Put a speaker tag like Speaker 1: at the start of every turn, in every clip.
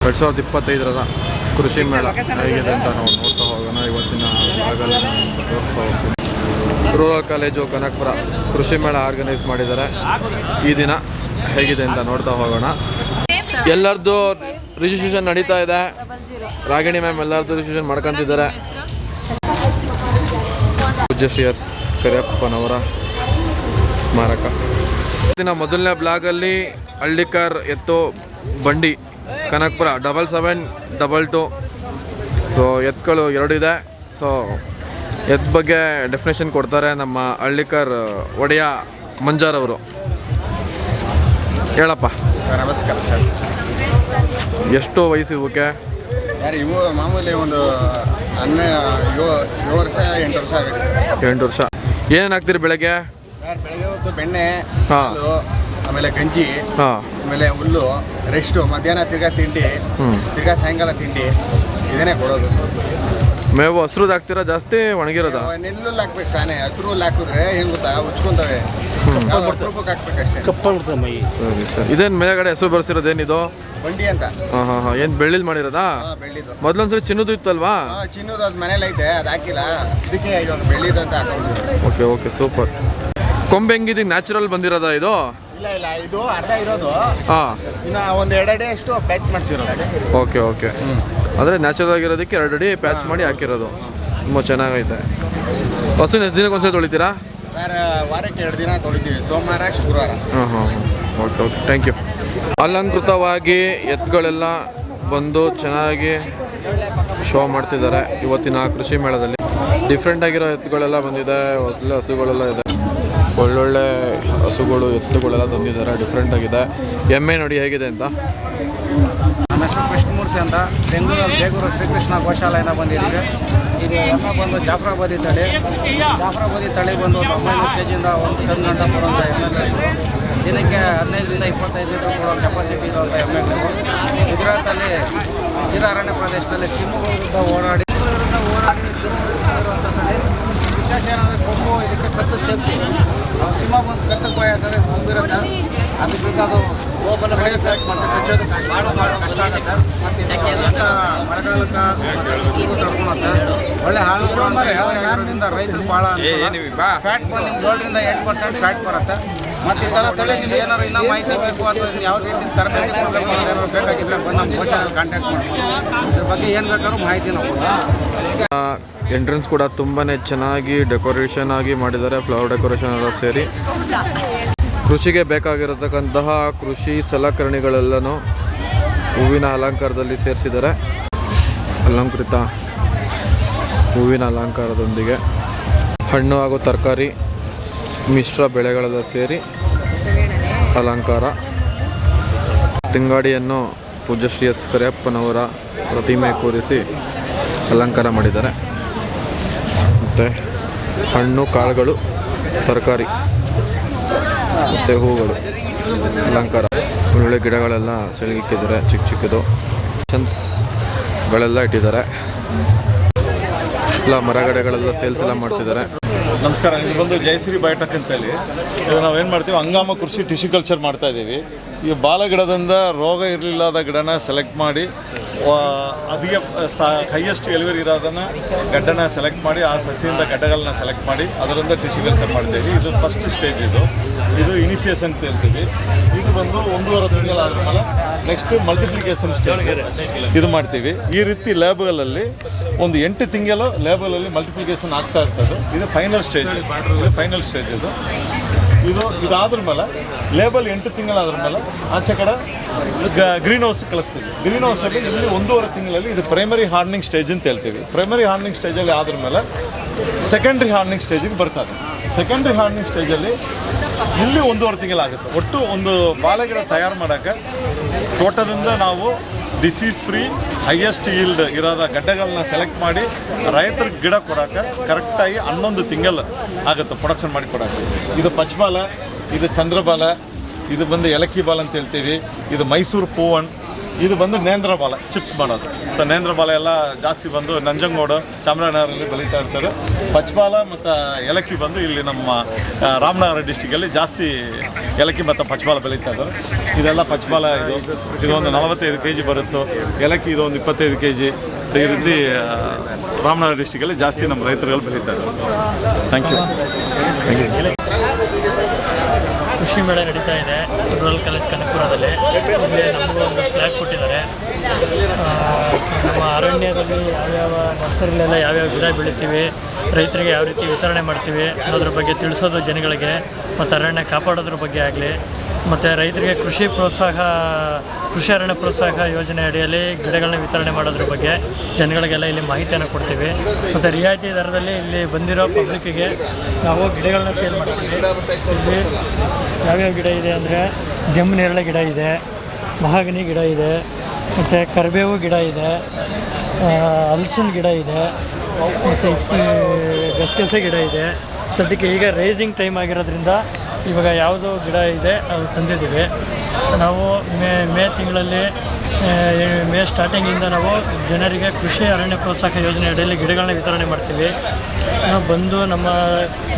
Speaker 1: 2025 ಕೃಷಿ ಮೇಳ ಹೇಗಿದೆ ಅಂತ ನಾವು ನೋಡ್ತಾ ಹೋಗೋಣ. ಇವತ್ತಿನ ಭಾಗದಲ್ಲಿ ತೋರಿಸ್ತಾ ಹೋಗ್ತೀನಿ. ರೂರಲ್ ಕಾಲೇಜು ಕನಕಪುರ ಕೃಷಿ ಮೇಳ ಆರ್ಗನೈಸ್ ಮಾಡಿದ್ದಾರೆ. ಈ ದಿನ ಹೇಗಿದೆ ಅಂತ ನೋಡ್ತಾ ಹೋಗೋಣ. ಎಲ್ಲರದ್ದು ರಿಜಿಸ್ಟ್ರೇಷನ್ ನಡೀತಾ ಇದೆ. ರಾಗಿಣಿ ಮ್ಯಾಮ್ ಎಲ್ಲರದ್ದು ರಿಜಿಸ್ಟ್ರೇಷನ್ ಮಾಡ್ಕೊತಿದ್ದಾರೆ. ಪೂಜ್ಯ ಶ್ರೀ ಎಸ್ ಕರಿಯಪ್ಪನವರ ಸ್ಮಾರಕ. ಇವತ್ತಿನ ಮೊದಲನೇ ಬ್ಲಾಗಲ್ಲಿ ಹಳ್ಳಿಕಾರ್ ಎತ್ತು ಬಂಡಿ ಕನಕಪುರ 7722. ಸೊ ಎತ್ತುಗಳು 2 ಇದೆ. ಸೊ ಎತ್ತ ಬಗ್ಗೆ ಡೆಫಿನೇಷನ್ ಕೊಡ್ತಾರೆ ನಮ್ಮ ಹಳ್ಳಿಕಾರ್ ಒಡೆಯ ಮಂಜಾರವರು. ಹೇಳಪ್ಪ.
Speaker 2: ನಮಸ್ಕಾರ ಸರ್.
Speaker 1: ಎಷ್ಟು ವಯಸ್ಸು ಇವಕ್ಕೆ?
Speaker 2: ಇವು ಮಾಮೂಲಿ ಒಂದು 7 ವರ್ಷ 8 ವರ್ಷ ಆಗುತ್ತೆ ಸರ್.
Speaker 1: 8 ವರ್ಷ. ಏನೇನು ಹಾಕ್ತೀರಿ ಬೆಳಗ್ಗೆ?
Speaker 2: ಬೆಳಗ್ಗೆ ಹೊತ್ತು ಬೆಣ್ಣೆ,
Speaker 1: ಹಾಂ,
Speaker 2: ಹಾಲು, ಆಮೇಲೆ ಗಂಜಿ,
Speaker 1: ಹಾಂ,
Speaker 2: ಆಮೇಲೆ ಹುಲ್ಲು, ರೆಸ್ಟು, ಮಧ್ಯಾಹ್ನ ತಿರ್ಗಾ ತಿಂಡಿ, ತಿರ್ಗಾ ಸಾಯಂಕಾಲ ತಿಂಡಿ, ಇದನ್ನೇ ಕೊಡೋದು.
Speaker 1: ಮೇವು ಹಸ್ರುದು ಹಾಕ್ತೀರಾ ಜಾಸ್ತಿ ಒಣಗಿರೋದ?
Speaker 2: ನೆಲ್ಲು ಹಾಕ್ಬೇಕು ಸಾನೆ. ಹಸಿರು ಹುಲ್ಲು ಹಾಕಿದ್ರೆ ಏನು ಗೊತ್ತಾ, ಉಚ್ಕೊಂತವೆ. ರೂಪಕ್ಕೆ ಹಾಕ್ಬೇಕಷ್ಟೇ.
Speaker 3: ಕಪ್ಪಾಗ್ಬಿಡ್ತದೆ ಮೈ.
Speaker 1: ಸರಿ ಸರ್. ಇದೇನು ಮೇಲ್ಗಡೆ ಹೆಸರು ಬರ್ಸಿರೋದೇನಿದು?
Speaker 2: ಬಂಡಿ ಅಂತ.
Speaker 1: ಹಾಂ ಹಾಂ ಹಾಂ. ಏನು ಬೆಳ್ಳಿದು ಮಾಡಿರೋದಾ?
Speaker 2: ಬೆಳ್ಳಿದು.
Speaker 1: ಮೊದಲೊಂದ್ಸರಿ ಚಿನ್ನದು ಇತ್ತಲ್ವಾ?
Speaker 2: ಚಿನ್ನದು ಅದು ಮನೇಲಿ ಐತೆ, ಅದು ಹಾಕಿಲ್ಲ. ಇದಕ್ಕೆ ಇವಾಗ ಬೆಳ್ಳಿದು ಅಂತ ಹಾಕೊಂಡು.
Speaker 1: Okay okay, super. ಕೊಂಬೆ ಹೆಂಗಿದೆ? ನ್ಯಾಚುರಲ್ ಬಂದಿರೋದಾ ಇದು?
Speaker 2: ಇಲ್ಲ ಇದು ಅರ್ಧ ಇರೋದು.
Speaker 1: ಹಾಂ,
Speaker 2: ಇನ್ನು ಒಂದು 2 ಅಡಿ ಅಷ್ಟು ಪ್ಯಾಚ್ ಮಾಡಿಸಿರೋದು.
Speaker 1: Okay okay. ಅಂದರೆ ನ್ಯಾಚುರಲ್ ಆಗಿರೋದಕ್ಕೆ 2 ಅಡಿ ಪ್ಯಾಚ್ ಮಾಡಿ ಹಾಕಿರೋದು. ತುಂಬ ಚೆನ್ನಾಗೈತೆ. ಹಸುನ ಎಷ್ಟು ದಿನಕ್ಕೆ ಒಂದ್ಸರಿ ತೊಳಿತೀರಾ?
Speaker 2: ಸರ್ ವಾರಕ್ಕೆ 2 ದಿನ ತೊಳಿತೀವಿ, ಸೋಮವಾರ ಶುಕ್ರವಾರ.
Speaker 1: ಹಾಂ ಹಾಂ ಹಾಂ. Okay okay, thank you. ಅಲಂಕೃತವಾಗಿ ಎತ್ತುಗಳೆಲ್ಲ ಬಂದು ಚೆನ್ನಾಗಿ ಶೋ ಮಾಡ್ತಿದ್ದಾರೆ ಇವತ್ತಿನ ಕೃಷಿ ಮೇಳದಲ್ಲಿ. ಡಿಫ್ರೆಂಟ್ ಆಗಿರೋ ಎತ್ತುಗಳೆಲ್ಲ ಬಂದಿದೆ. ಹೊಸಲೆ ಹಸುಗಳೆಲ್ಲ ಇದೆ. ಒಳ್ಳೊಳ್ಳೆ ಹಸುಗಳು ಎತ್ತುಗಳೆಲ್ಲ ತಂದಿದ್ದಾರೆ. ಡಿಫ್ರೆಂಟ್ ಆಗಿದೆ. ಎಮ್ಮೆ ನೋಡಿ ಹೇಗಿದೆ ಅಂತ.
Speaker 4: ನಮ್ಮ ಹೆಸರು ಕೃಷ್ಣಮೂರ್ತಿ ಅಂತ. ಬೆಂಗಳೂರಲ್ಲಿ ಬೇಗೂರು ಶ್ರೀಕೃಷ್ಣ ಗೋಶಾಲೆಯಿಂದ ಬಂದಿದ್ದೀವಿ. ಇದು ಎಮ್ಮೆ ಬಂದು ಜಾಫ್ರಾಬಾದಿ ತಳಿ. ಜಾಫ್ರಾಬಾದಿ ತಳಿ ಬಂದು 900 kg 1 ಟನ್ ಗಂಟ ಕೊಡುವಂಥ ಎಮ್ಮೆಗಳು. ದಿನಕ್ಕೆ 15 ರಿಂದ 25 ಲೀಟರ್ ಕೊಡೋ ಕೆಪಾಸಿಟಿ ಇರುವಂಥ ಎಮ್ಮೆಗಳು. ಗುಜರಾತಲ್ಲಿ ಗಿರಾರಣ್ಯ ಪ್ರದೇಶದಲ್ಲಿ ಸಿಂಹಗಳಿಂದ ಓಡಾಡಿ ಇರುವಂಥ ತಳಿ. ವಿಶೇಷ ಏನಂದರೆ ಕೊಂಬು ಇದಕ್ಕೆ ಕತ್ತು ಸೇಫ್ಟಿ. ನಾವು ಸಿಂಹ ಬಂದು ಕತ್ತಕ್ಕೆ ಹೋಗ್ತಾರೆ, ಕೊಂಬಿರುತ್ತೆ. ಅದಕ್ಕಿಂತ ಅದು ಬೆಳೆಯೋಕ್ಕೆ ಮತ್ತು ಕಚ್ಚೋದಕ್ಕೆ ಕಷ್ಟ ಆಗುತ್ತೆ. ಮತ್ತು ಇದಕ್ಕೆ ಮಳೆಗಾಲಕ್ಕೆ ತಡ್ಕೊಳುತ್ತೆ. ಒಳ್ಳೆ ಹಾಲು ಆಗಿರೋದ್ರಿಂದ ರೈತರು ಭಾಳ ಫ್ಯಾಟ್ ಬಂದು ನಿಮ್ಗೆ 7% ರಿಂದ 8% ಫ್ಯಾಟ್ ಬರುತ್ತೆ. ಮತ್ತು ಈ ಥರ ತಳಿ ನಿಮ್ಗೆ ಏನಾದ್ರು ಇನ್ನೂ ಮಾಹಿತಿ ಬೇಕು ಅಥವಾ ಯಾವ ರೀತಿ ತರಬೇತಿ ಕೊಡಬೇಕು ಅನ್ನೋದು ಏನಾದ್ರು ಬೇಕಾಗಿದ್ದರೆ ಬಂದು ನಮ್ಮ ಗೋಶಾಲೆಯಲ್ಲಿ ಕಾಂಟ್ಯಾಕ್ಟ್ ಮಾಡ್ತೀವಿ. ಇದ್ರ ಬಗ್ಗೆ ಏನು ಬೇಕಾದ್ರೂ ಮಾಹಿತಿ ನಾವು
Speaker 1: ಎಂಟ್ರೆನ್ಸ್ ಕೂಡ ತುಂಬಾ ಚೆನ್ನಾಗಿ ಡೆಕೋರೇಷನ್ ಆಗಿ ಮಾಡಿದ್ದಾರೆ. ಫ್ಲವರ್ ಡೆಕೋರೇಷನ್ ಎಲ್ಲ ಸೇರಿ ಕೃಷಿಗೆ ಬೇಕಾಗಿರತಕ್ಕಂತಹ ಕೃಷಿ ಸಲಕರಣೆಗಳೆಲ್ಲನೂ ಹೂವಿನ ಅಲಂಕಾರದಲ್ಲಿ ಸೇರಿಸಿದ್ದಾರೆ. ಅಲಂಕೃತ ಹೂವಿನ ಅಲಂಕಾರದೊಂದಿಗೆ ಹಣ್ಣು ಹಾಗೂ ತರಕಾರಿ ಮಿಶ್ರ ಬೆಳೆಗಳೆಲ್ಲ ಸೇರಿ ಅಲಂಕಾರ. ತಿಂಗಾಡಿಯನ್ನು ಪೂಜ್ಯ ಶ್ರೀ ಎಸ್ ಕರಿಯಪ್ಪನವರ ಪ್ರತಿಮೆ ಕೂರಿಸಿ ಅಲಂಕಾರ ಮಾಡಿದ್ದಾರೆ. ಮತ್ತು ಹಣ್ಣು, ಕಾಳುಗಳು, ತರಕಾರಿ ಮತ್ತು ಹೂಗಳು ಅಲಂಕಾರ. ಒಳ್ಳೊಳ್ಳೆ ಗಿಡಗಳೆಲ್ಲ ಸೆಳಗಿಕ್ಕಿದ್ದಾರೆ. ಚಿಕ್ಕ ಚಿಕ್ಕದು ಚನ್ಸ್ಗಳೆಲ್ಲ ಇಟ್ಟಿದ್ದಾರೆ. ಎಲ್ಲ ಮರಗಿಡಗಳೆಲ್ಲ ಸೇಲ್ಸ್ ಎಲ್ಲ ಮಾಡ್ತಿದ್ದಾರೆ.
Speaker 5: ನಮಸ್ಕಾರ. ಇದು ಬಂದು ಜಯಶ್ರೀ ಬಯೋಟೆಕ್ ಅಂತೇಳಿ ಇದು ನಾವೇನು ಮಾಡ್ತೀವಿ, ಹಂಗಾಮ ಕೃಷಿ ಟಿಶ್ಯುಕಲ್ಚರ್ ಮಾಡ್ತಾಯಿದ್ದೀವಿ. ಈ ಬಾಲಗಿಡದಿಂದ ರೋಗ ಇರಲಿಲ್ಲದ ಗಿಡನ ಸೆಲೆಕ್ಟ್ ಮಾಡಿ ಅಧಿಕ ಹೈಯೆಸ್ಟ್ ಎಲಿವರಿ ಇರೋದನ್ನು ಗಡ್ಡನ ಸೆಲೆಕ್ಟ್ ಮಾಡಿ ಆ ಸಸಿಯಿಂದ ಗಡ್ಡಗಳನ್ನ ಸೆಲೆಕ್ಟ್ ಮಾಡಿ ಅದರಿಂದ ಟಿಶ್ಯುಕಲ್ಚರ್ ಮಾಡ್ತೀವಿ. ಇದು ಫಸ್ಟ್ ಸ್ಟೇಜ್. ಇದು ಇನಿಷಿಯೇಷನ್ ಅಂತ ಹೇಳ್ತೀವಿ. ಇದು ಬಂದು 1.5 ತಿಂಗಳಾದ್ಮೇಲೆ ನೆಕ್ಸ್ಟ್ ಮಲ್ಟಿಪ್ಲಿಕೇಶನ್ ಸ್ಟೇಜ್ ಇದು ಮಾಡ್ತೀವಿ. ಈ ರೀತಿ ಲ್ಯಾಬ್ಗಳಲ್ಲಿ ಒಂದು 8 ತಿಂಗಳು ಲ್ಯಾಬಲ್ಲಿ ಮಲ್ಟಿಪ್ಲಿಕೇಶನ್ ಆಗ್ತಾ ಇರ್ತದೆ. ಇದು ಫೈನಲ್ ಸ್ಟೇಜ್. ಇದಾದ್ರ ಮೇಲೆ ಲೇಬಲ್ 8 ತಿಂಗಳಾದ್ರ ಮೇಲೆ ಆಚೆ ಕಡೆ ಗ್ರೀನ್ ಹೌಸ್ ಕಳಿಸ್ತೀವಿ. ಗ್ರೀನ್ ಹೌಸಲ್ಲಿ ಇಲ್ಲಿ 1.5 ತಿಂಗಳಲ್ಲಿ ಇದು ಪ್ರೈಮರಿ ಹಾರ್ನಿಂಗ್ ಸ್ಟೇಜ್ ಅಂತ ಹೇಳ್ತೀವಿ. ಪ್ರೈಮರಿ ಹಾರ್ನಿಂಗ್ ಸ್ಟೇಜಲ್ಲಿ ಆದ್ರ ಮೇಲೆ ಸೆಕೆಂಡ್ರಿ ಹಾರ್ನಿಂಗ್ ಸ್ಟೇಜಿಗೆ ಬರ್ತದೆ. ಸೆಕೆಂಡ್ರಿ ಹಾರ್ನಿಂಗ್ ಸ್ಟೇಜಲ್ಲಿ ಇಲ್ಲಿ 1.5 ತಿಂಗಳಾಗುತ್ತೆ. ಒಟ್ಟು ಒಂದು ಬಾಳೆಗಿಡ ತಯಾರು ಮಾಡೋಕ್ಕೆ ತೋಟದಿಂದ ನಾವು ಡಿಸೀಸ್ ಫ್ರೀ ಹೈಯೆಸ್ಟ್ ಈಲ್ಡ್ ಇರೋದ ಗಡ್ಡೆಗಳನ್ನ ಸೆಲೆಕ್ಟ್ ಮಾಡಿ ರೈತರಿಗೆ ಗಿಡ ಕೊಡೋಕೆ ಕರೆಕ್ಟಾಗಿ 11 ತಿಂಗಳು ಆಗುತ್ತೆ ಪ್ರೊಡಕ್ಷನ್ ಮಾಡಿ ಕೊಡೋಕ್ಕೆ. ಇದು ಪಚ್ಚಬಾಲ, ಇದು ಚಂದ್ರಬಾಲ, ಇದು ಬಂದು ಏಲಕ್ಕಿ ಬಾಲ್ ಅಂತ ಹೇಳ್ತೀವಿ. ಇದು ಮೈಸೂರು ಪೂವನ್. ಇದು ಬಂದು ನೇಂದ್ರ ಬಾಲ ಚಿಪ್ಸ್ ಮಾಡೋದು. ಸೊ ನೇಂದ್ರ ಬಾಲ ಎಲ್ಲ ಜಾಸ್ತಿ ಬಂದು ನಂಜನಗೂಡು ಚಾಮರಾಜನಗರಲ್ಲಿ ಬೆಳೀತಾ ಇರ್ತಾರೆ. ಪಚ್ಚಬಾಲ ಮತ್ತು ಏಲಕ್ಕಿ ಬಂದು ಇಲ್ಲಿ ನಮ್ಮ ರಾಮನಗರ ಡಿಸ್ಟಿಕಲ್ಲಿ ಜಾಸ್ತಿ ಏಲಕ್ಕಿ ಮತ್ತು ಪಚ್ಚಬಾಲ ಬೆಳೀತಾ ಇದ್ದಾರೆ. ಇದೆಲ್ಲ ಪಚ್ಚಬಾಲ. ಇದು ಒಂದು 45 kg ಬರುತ್ತೆ. ಏಲಕ್ಕಿ ಇದು ಒಂದು 25 kg. ಸೊ ಈ ರೀತಿ ರಾಮನಗರ ಡಿಸ್ಟಿಕಲ್ಲಿ ಜಾಸ್ತಿ ನಮ್ಮ ರೈತರುಗಳು ಬೆಳೀತಾ ಇದ್ದಾರೆ. Thank you.
Speaker 3: ಕೃಷಿ ಮೇಳ ನಡೀತಾ ಇದೆ ರೂರಲ್ ಕಾಲೇಜ್ ಕನಕಪುರದಲ್ಲಿ. ಇಲ್ಲಿ ನಮಗೂ ಒಂದು ಸ್ಲ್ಯಾಬ್ ಕೊಟ್ಟಿದ್ದಾರೆ. ನಮ್ಮ ಅರಣ್ಯದಲ್ಲಿ ಯಾವ್ಯಾವ ನರ್ಸರಿಲೆಲ್ಲ ಯಾವ್ಯಾವ ಗಿಡ ಬೆಳಿತೀವಿ, ರೈತರಿಗೆ ಯಾವ ರೀತಿ ವಿತರಣೆ ಮಾಡ್ತೀವಿ ಅನ್ನೋದ್ರ ಬಗ್ಗೆ ತಿಳಿಸೋದು ಜನಗಳಿಗೆ, ಮತ್ತು ಅರಣ್ಯ ಕಾಪಾಡೋದ್ರ ಬಗ್ಗೆ ಆಗಲಿ, ಮತ್ತು ರೈತರಿಗೆ ಕೃಷಿ ಅರಣ್ಯ ಪ್ರೋತ್ಸಾಹ ಯೋಜನೆ ಅಡಿಯಲ್ಲಿ ಗಿಡಗಳನ್ನ ವಿತರಣೆ ಮಾಡೋದ್ರ ಬಗ್ಗೆ ಜನಗಳಿಗೆಲ್ಲ ಇಲ್ಲಿ ಮಾಹಿತಿಯನ್ನು ಕೊಡ್ತೀವಿ. ಮತ್ತು ರಿಯಾಯಿತಿ ದರದಲ್ಲಿ ಇಲ್ಲಿ ಬಂದಿರೋ ಪಬ್ಲಿಕ್ಕಿಗೆ ನಾವು ಗಿಡಗಳನ್ನ ಸೇಲ್ ಮಾಡ್ತೀವಿ. ಇಲ್ಲಿ ಯಾವ್ಯಾವ ಗಿಡ ಇದೆ ಅಂದರೆ ಜಮ್ಮು ನೇರಳೆ ಗಿಡ ಇದೆ, ಮಹಾಗನಿ ಗಿಡ ಇದೆ, ಮತ್ತು ಕರಿಬೇವು ಗಿಡ ಇದೆ, ಹಲಸಿನ ಗಿಡ ಇದೆ, ಮತ್ತು ಗಸಗಸೆ ಗಿಡ ಇದೆ. ಸದ್ಯಕ್ಕೆ ಈಗ ರೇಸಿಂಗ್ ಟೈಮ್ ಆಗಿರೋದ್ರಿಂದ ಇವಾಗ ಯಾವುದೋ ಗಿಡ ಇದೆ ಅದು ತಂದಿದ್ದೀವಿ. ನಾವು ಮೇ ತಿಂಗಳಲ್ಲಿ ಮೇ ಸ್ಟಾರ್ಟಿಂಗಿಂದ ನಾವು ಜನರಿಗೆ ಕೃಷಿ ಅರಣ್ಯ ಪ್ರೋತ್ಸಾಹ ಯೋಜನೆ ಅಡಿಯಲ್ಲಿ ಗಿಡಗಳನ್ನ ವಿತರಣೆ ಮಾಡ್ತೀವಿ. ಬಂದು ನಮ್ಮ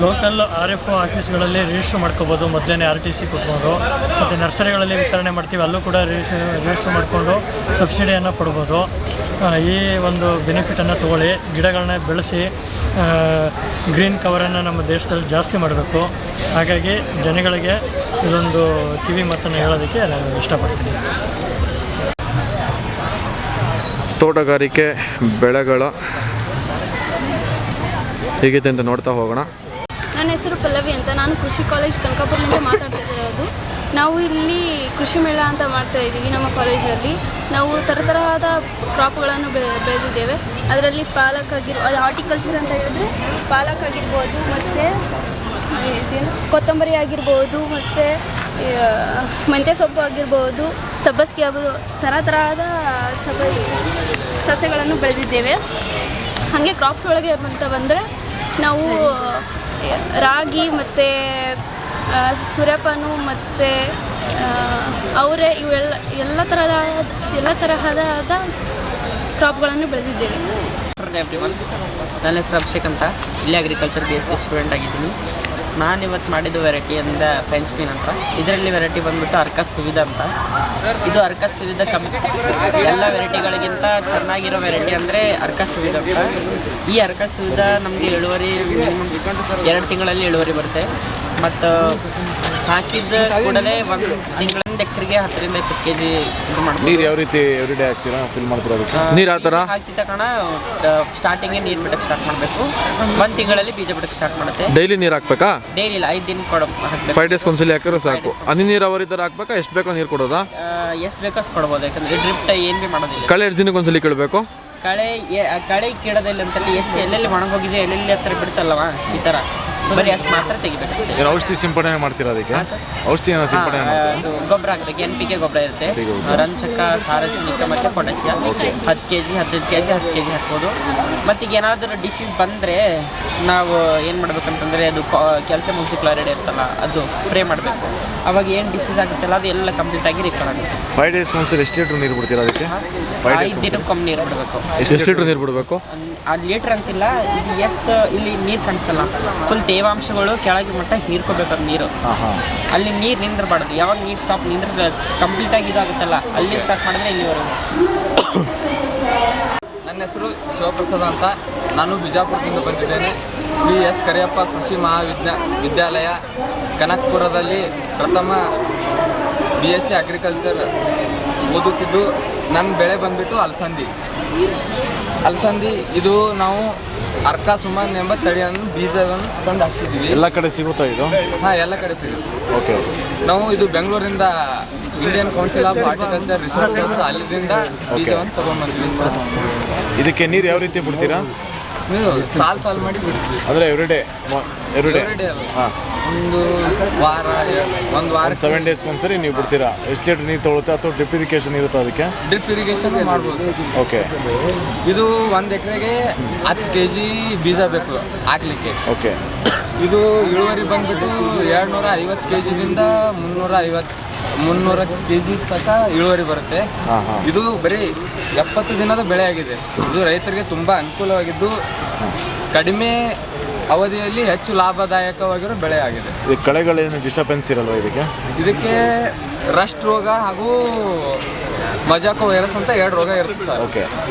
Speaker 3: ಲೋಕಲ್ RFO ಆಫೀಸ್ಗಳಲ್ಲಿ ರಿಜಿಸ್ಟ್ರ್ ಮಾಡ್ಕೋಬೋದು. ಮೊದಲೇ RTC ಕೊಡ್ಬೋದು. ಮತ್ತು ನರ್ಸರಿಗಳಲ್ಲಿ ವಿತರಣೆ ಮಾಡ್ತೀವಿ, ಅಲ್ಲೂ ಕೂಡ ರಿಜಿಸ್ಟ್ರ್ ಮಾಡಿಕೊಂಡು ಸಬ್ಸಿಡಿಯನ್ನು ಕೊಡ್ಬೋದು. ಈ ಒಂದು ಬೆನಿಫಿಟನ್ನು ತೊಗೊಳ್ಳಿ. ಗಿಡಗಳನ್ನ ಬೆಳೆಸಿ ಗ್ರೀನ್ ಕವರನ್ನು ನಮ್ಮ ದೇಶದಲ್ಲಿ ಜಾಸ್ತಿ ಮಾಡಬೇಕು. ಹಾಗಾಗಿ ಜನಗಳಿಗೆ ಇದೊಂದು ಕಿವಿ ಮಾತನ್ನು ಹೇಳೋದಕ್ಕೆ ನಾನು ಇಷ್ಟಪಡ್ತೀನಿ.
Speaker 1: ತೋಟಗಾರಿಕೆ ಬೆಳೆಗಳ ಹೇಗಿದೆ ಅಂತ ನೋಡ್ತಾ ಹೋಗೋಣ.
Speaker 6: ನನ್ನ ಹೆಸರು ಪಲ್ಲವಿ ಅಂತ. ನಾನು ಕೃಷಿ ಕಾಲೇಜ್ ಕನಕಪುರದಿಂದ ಮಾತಾಡ್ತಿರೋದು. ನಾವು ಇಲ್ಲಿ ಕೃಷಿ ಮೇಳ ಅಂತ ಮಾಡ್ತಾ ಇದ್ದೀವಿ. ನಮ್ಮ ಕಾಲೇಜಲ್ಲಿ ನಾವು ಥರದ ಕ್ರಾಪ್ಗಳನ್ನು ಬೆಳೆದಿದ್ದೇವೆ. ಅದರಲ್ಲಿ ಪಾಲಕ್ ಅದು ಹಾರ್ಟಿಕಲ್ಚರ್ ಅಂತ ಹೇಳಿದ್ರೆ ಪಾಲಕ್ ಆಗಿರ್ಬೋದು, ಮತ್ತು ಕೊತ್ತಂಬರಿ ಆಗಿರ್ಬೋದು, ಮತ್ತು ಮೆಂತ್ಯ ಸೊಪ್ಪು ಆಗಿರ್ಬೋದು, ಸಬ್ಬಸಿಗೆ ಆಗ್ಬೋದು, ಥರದ ಸಸ್ಯಗಳನ್ನು ಬೆಳೆದಿದ್ದೇವೆ. ಹಾಗೆ ಕ್ರಾಪ್ಸ್ ಒಳಗೆ ಅಂತ ಬಂದರೆ ನಾವು ರಾಗಿ ಮತ್ತು ಸೂರ್ಯಪಾನ ಮತ್ತು ಅವರೇ ಎಲ್ಲ ತರಹದ ಕ್ರಾಪ್ಗಳನ್ನು ಬೆಳೆದಿದ್ದೇವೆ.
Speaker 7: ನನ್ನ ಹೆಸರು ಅಭಿಷೇಕ್ ಅಂತ. ಇಲ್ಲಿ ಅಗ್ರಿಕಲ್ಚರ್ BSc ಸ್ಟೂಡೆಂಟ್ ಆಗಿದ್ದೀನಿ. ನಾನಿವತ್ತು ಮಾಡಿದ್ದು ವೆರೈಟಿ ಅಂದರೆ ಫ್ರೆಂಚ್ ಬೀನ್ ಅಂತ. ಇದರಲ್ಲಿ ವೆರೈಟಿ ಬಂದುಬಿಟ್ಟು ಅರ್ಕಸ್ ಸುವಿಧಾ ಅಂತ. ಇದು ಅರ್ಕಸ್ ಸುವಿಧಾ ಎಲ್ಲ ವೆರೈಟಿಗಳಿಗಿಂತ ಚೆನ್ನಾಗಿರೋ ವೆರೈಟಿ ಅಂದರೆ ಅರ್ಕಸ್ ಸುವಿಧಾ ಅಂತ. ಈ ಅರ್ಕಸ್ ಸುವಿಧಾ ನಮಗೆ ಇಳುವರಿ 2 ತಿಂಗಳಲ್ಲಿ ಇಳುವರಿ ಬರುತ್ತೆ. ಮತ್ತು ಹಾಕಿದ ಕೂಡಲೇ 1 ತಿಂಗಳಿಂದ ಎಕರೆಗೆ 10ರಿಂದ 20 kg ಇದು ಮಾಡ್ತೀವಿ.
Speaker 5: ನೀರು ಯಾವ ರೀತಿ ಎವ್ರಿಡೇ ಹಾಕ್ತೀರಾ, ಫಿಲ್ ಮಾಡ್ತೀರಾ? ಅದಕ್ಕೆ
Speaker 1: ನೀರು ಯಾವ ಥರ
Speaker 7: ಹಾಕ್ತಿ ತಗೋಣ. ಸ್ಟಾರ್ಟಿಂಗೇ ನೀರು ಬಿಡಕ್ಕೆ ಸ್ಟಾರ್ಟ್ ಮಾಡಬೇಕು. 1 ತಿಂಗಳಲ್ಲಿ ಬೀಜ ಬಿಡಕ್ಕೆ ಸ್ಟಾರ್ಟ್ ಮಾಡುತ್ತೆ.
Speaker 1: ಡೈಲಿ ನೀರು ಹಾಕ್ಬೇಕಾ?
Speaker 7: ಡೈಲಿ ಇಲ್ಲ, 5 ದಿನ ಹಾಕಬೇಕು.
Speaker 1: 5 ಡೇಸ್ಗೆ ಒಂದ್ಸಲಿ ಹಾಕಿದ್ರೆ ಸಾಕು. ಹನಿ ನೀರಾವರಿ ಥರ ಹಾಕ್ಬೇಕಾ? ಎಷ್ಟು ಬೇಕೋ ನೀರು ಕೊಡೋದಾ?
Speaker 7: ಎಷ್ಟು ಬೇಕೋ ಅಷ್ಟು ಕೊಡ್ಬೋದು. ಯಾಕಂದರೆ ಡ್ರಿಪ್ ಏನು ಭೀ ಮಾಡೋದಿಲ್ಲ.
Speaker 1: ಕಳೆ ಎಷ್ಟು ದಿನಕ್ಕೆ ಒಂದ್ಸಲಿ ಕೇಳಬೇಕು?
Speaker 7: ಕಳೆ ಕೀಳೋದಿಲ್ಲ ಅಂತಲ್ಲಿ ಎಷ್ಟು ಎಲ್ಲೆಲ್ಲಿ ಒಣಗೋಗಿದೆ ಎಲ್ಲೆಲ್ಲಿ ಹತ್ರ ಬಿಡ್ತಲ್ಲವ ಈ ಥರ ಬರೀ ಅಷ್ಟು ಮಾತ್ರ ತೆಗಿಬೇಕಷ್ಟೇ.
Speaker 5: ಔಷಧಿ ಸಿಂಪಡಣೆ ಮಾಡ್ತೀರಾ? ಅದಕ್ಕೆ ಔಷಧಿ ಸಿಂಪಡಣೆ
Speaker 7: ಗೊಬ್ಬರ ಹಾಕ್ಬೇಕು. NPK ಗೊಬ್ಬರ ಇರುತ್ತೆ, ರಂಜಕ, ಸಾರಜನಕ ಮತ್ತು ಪೊಟ್ಯಾಸಿಯಂ. 10 kg 15 kg 10 kg ಹಾಕ್ಬೋದು. ಮತ್ತು ಈಗ ಏನಾದರೂ ಡಿಸೀಸ್ ಬಂದರೆ ನಾವು ಏನು ಮಾಡ್ಬೇಕಂತಂದರೆ ಅದು ಕ್ಯಾಲ್ಸಿಯಂ ಆಕ್ಸಿಕ್ಲೋರೈಡ್ ಇರ್ತಲ್ಲ ಅದು ಸ್ಪ್ರೇ ಮಾಡಬೇಕು. ಅವಾಗ ಏನು ಡಿಸೀಸ್ ಆಗುತ್ತಲ್ಲ ಅದು ಎಲ್ಲ ಕಂಪ್ಲೀಟಾಗಿ ರಿಕವರ್ ಆಗುತ್ತೆ.
Speaker 5: 5 ಡೇಸ್ ಒಂದ್ಸರಿ ಎಷ್ಟು ಲೀಟ್ರ್ ನೀರು ಬಿಡ್ತೀರಾ ಅದಕ್ಕೆ?
Speaker 7: 5 ದಿನಕ್ಕೊಮ್ಮೆ ನೀರು ಬಿಡಬೇಕು.
Speaker 1: ಎಷ್ಟು ಲೀಟ್ರ್ ನೀರು ಬಿಡಬೇಕು?
Speaker 7: ಅದು ಲೀಟ್ರ್ ಅಂತಿಲ್ಲ. ಇದು ಎಷ್ಟು ಇಲ್ಲಿ ನೀರು ಕಾಣಿಸ್ತಲ್ಲ ಫುಲ್ ತೇವಾಂಶಗಳು ಕೆಳಗೆ ಮಟ್ಟ ಹೀರ್ಕೋಬೇಕು ಅದು ನೀರು. ಅಲ್ಲಿ ನೀರು ನಿಂದಿರಬಾರ್ದು. ಯಾವಾಗ ನೀರು ಸ್ಟಾಪ್ ಕಂಪ್ಲೀಟಾಗಿ ಇದಾಗುತ್ತಲ್ಲ ಅಲ್ಲಿ ಸ್ಟಾರ್ಟ್ ಮಾಡಿದ್ರೆ ಇಲ್ಲಿವರೆಗೂ.
Speaker 8: ನನ್ನ ಹೆಸರು ಶಿವಪ್ರಸಾದ್ ಅಂತ. ನಾನು ಬಿಜಾಪುರದಿಂದ ಬಂದಿದ್ದೇನೆ. ಶ್ರೀ S. ಕರಿಯಪ್ಪ ಕೃಷಿ ಮಹಾವಿದ್ಯಾಲಯ ಕನಕಪುರದಲ್ಲಿ ಪ್ರಥಮ BSc ಅಗ್ರಿಕಲ್ಚರ್ ಓದುತ್ತಿದ್ದು. ನನ್ನ ಬೆಳೆ ಬಂದುಬಿಟ್ಟು ಅಲಸಂದಿ. ಇದು ನಾವು ಅರ್ಕಾ ಸುಮನ್ ಎಂಬ ತಳಿಯನ್ನು ಬೀಜವನ್ನು ತಂದು ಹಾಕ್ತಿದ್ದೀವಿ.
Speaker 5: ಎಲ್ಲ ಕಡೆ ಸಿಗುತ್ತಾ ಇದು?
Speaker 8: ಹಾಂ, ಎಲ್ಲ ಕಡೆ ಸಿಗುತ್ತೆ.
Speaker 5: ಓಕೆ.
Speaker 8: ನಾವು ಇದು ಬೆಂಗಳೂರಿಂದ Indian council of horticulture research ಅಲ್ಲಿಂದ ಬೀಜವನ್ನು ತೊಗೊಂಡ್ಬಂದ್ವಿ ಸರ್.
Speaker 5: ಇದಕ್ಕೆ ನೀರು ಯಾವ ರೀತಿ ಬಿಡ್ತೀರಾ?
Speaker 8: ನೀವು ಸಾಲ್ ಮಾಡಿ ಬಿಡ್ತೀವಿ
Speaker 5: ಅಂದರೆ ಎವ್ರಿಡೇ ಹಾಂ,
Speaker 8: ಒಂದು ವಾರ
Speaker 5: 7 ಡೇಸ್ಗೆ ಒಂದ್ಸರಿ ನೀವು ಬಿಡ್ತೀರಾ? ಎಷ್ಟು ಲೀಟ್ರ್ ನೀರು ತೊಗೊಳುತ್ತೆ ಅಥವಾ ಡ್ರಿಪ್ ಇರಿಗೇಷನ್ ಇರುತ್ತಾ ಅದಕ್ಕೆ?
Speaker 8: ಡ್ರಿಪ್ ಇರಿಗೇಷನ್ ಮಾಡ್ಬೋದು ಸರ್.
Speaker 5: ಓಕೆ.
Speaker 8: ಇದು 1 ಎಕರೆಗೆ 10 kg ಬೀಜ ಬೇಕು ಹಾಕ್ಲಿಕ್ಕೆ.
Speaker 5: ಓಕೆ.
Speaker 8: ಇದು ಇಳುವರಿ ಬಂದ್ಬಿಟ್ಟು 250 kgದಿಂದ 300 kg ತನಕ ಇಳುವರಿ ಬರುತ್ತೆ. ಇದು ಬರೀ 70 ದಿನದ ಬೆಳೆ ಆಗಿದೆ. ಇದು ರೈತರಿಗೆ ತುಂಬ ಅನುಕೂಲವಾಗಿದ್ದು ಕಡಿಮೆ ಅವಧಿಯಲ್ಲಿ ಹೆಚ್ಚು ಲಾಭದಾಯಕವಾಗಿರೋ ಬೆಳೆ ಆಗಿದೆ.
Speaker 5: ಈ ಕಳೆಗಳೇನು ಡಿಸ್ಟರ್ಬೆನ್ಸ್ ಇರಲ್ವ
Speaker 8: ಇದಕ್ಕೆ ರಸ್ಟ್ ರೋಗ ಹಾಗೂ ಮಜಾಕೋ ವೈರಸ್ ಅಂತ 2 ರೋಗ ಇರುತ್ತೆ ಸರ್.
Speaker 5: ಓಕೆ.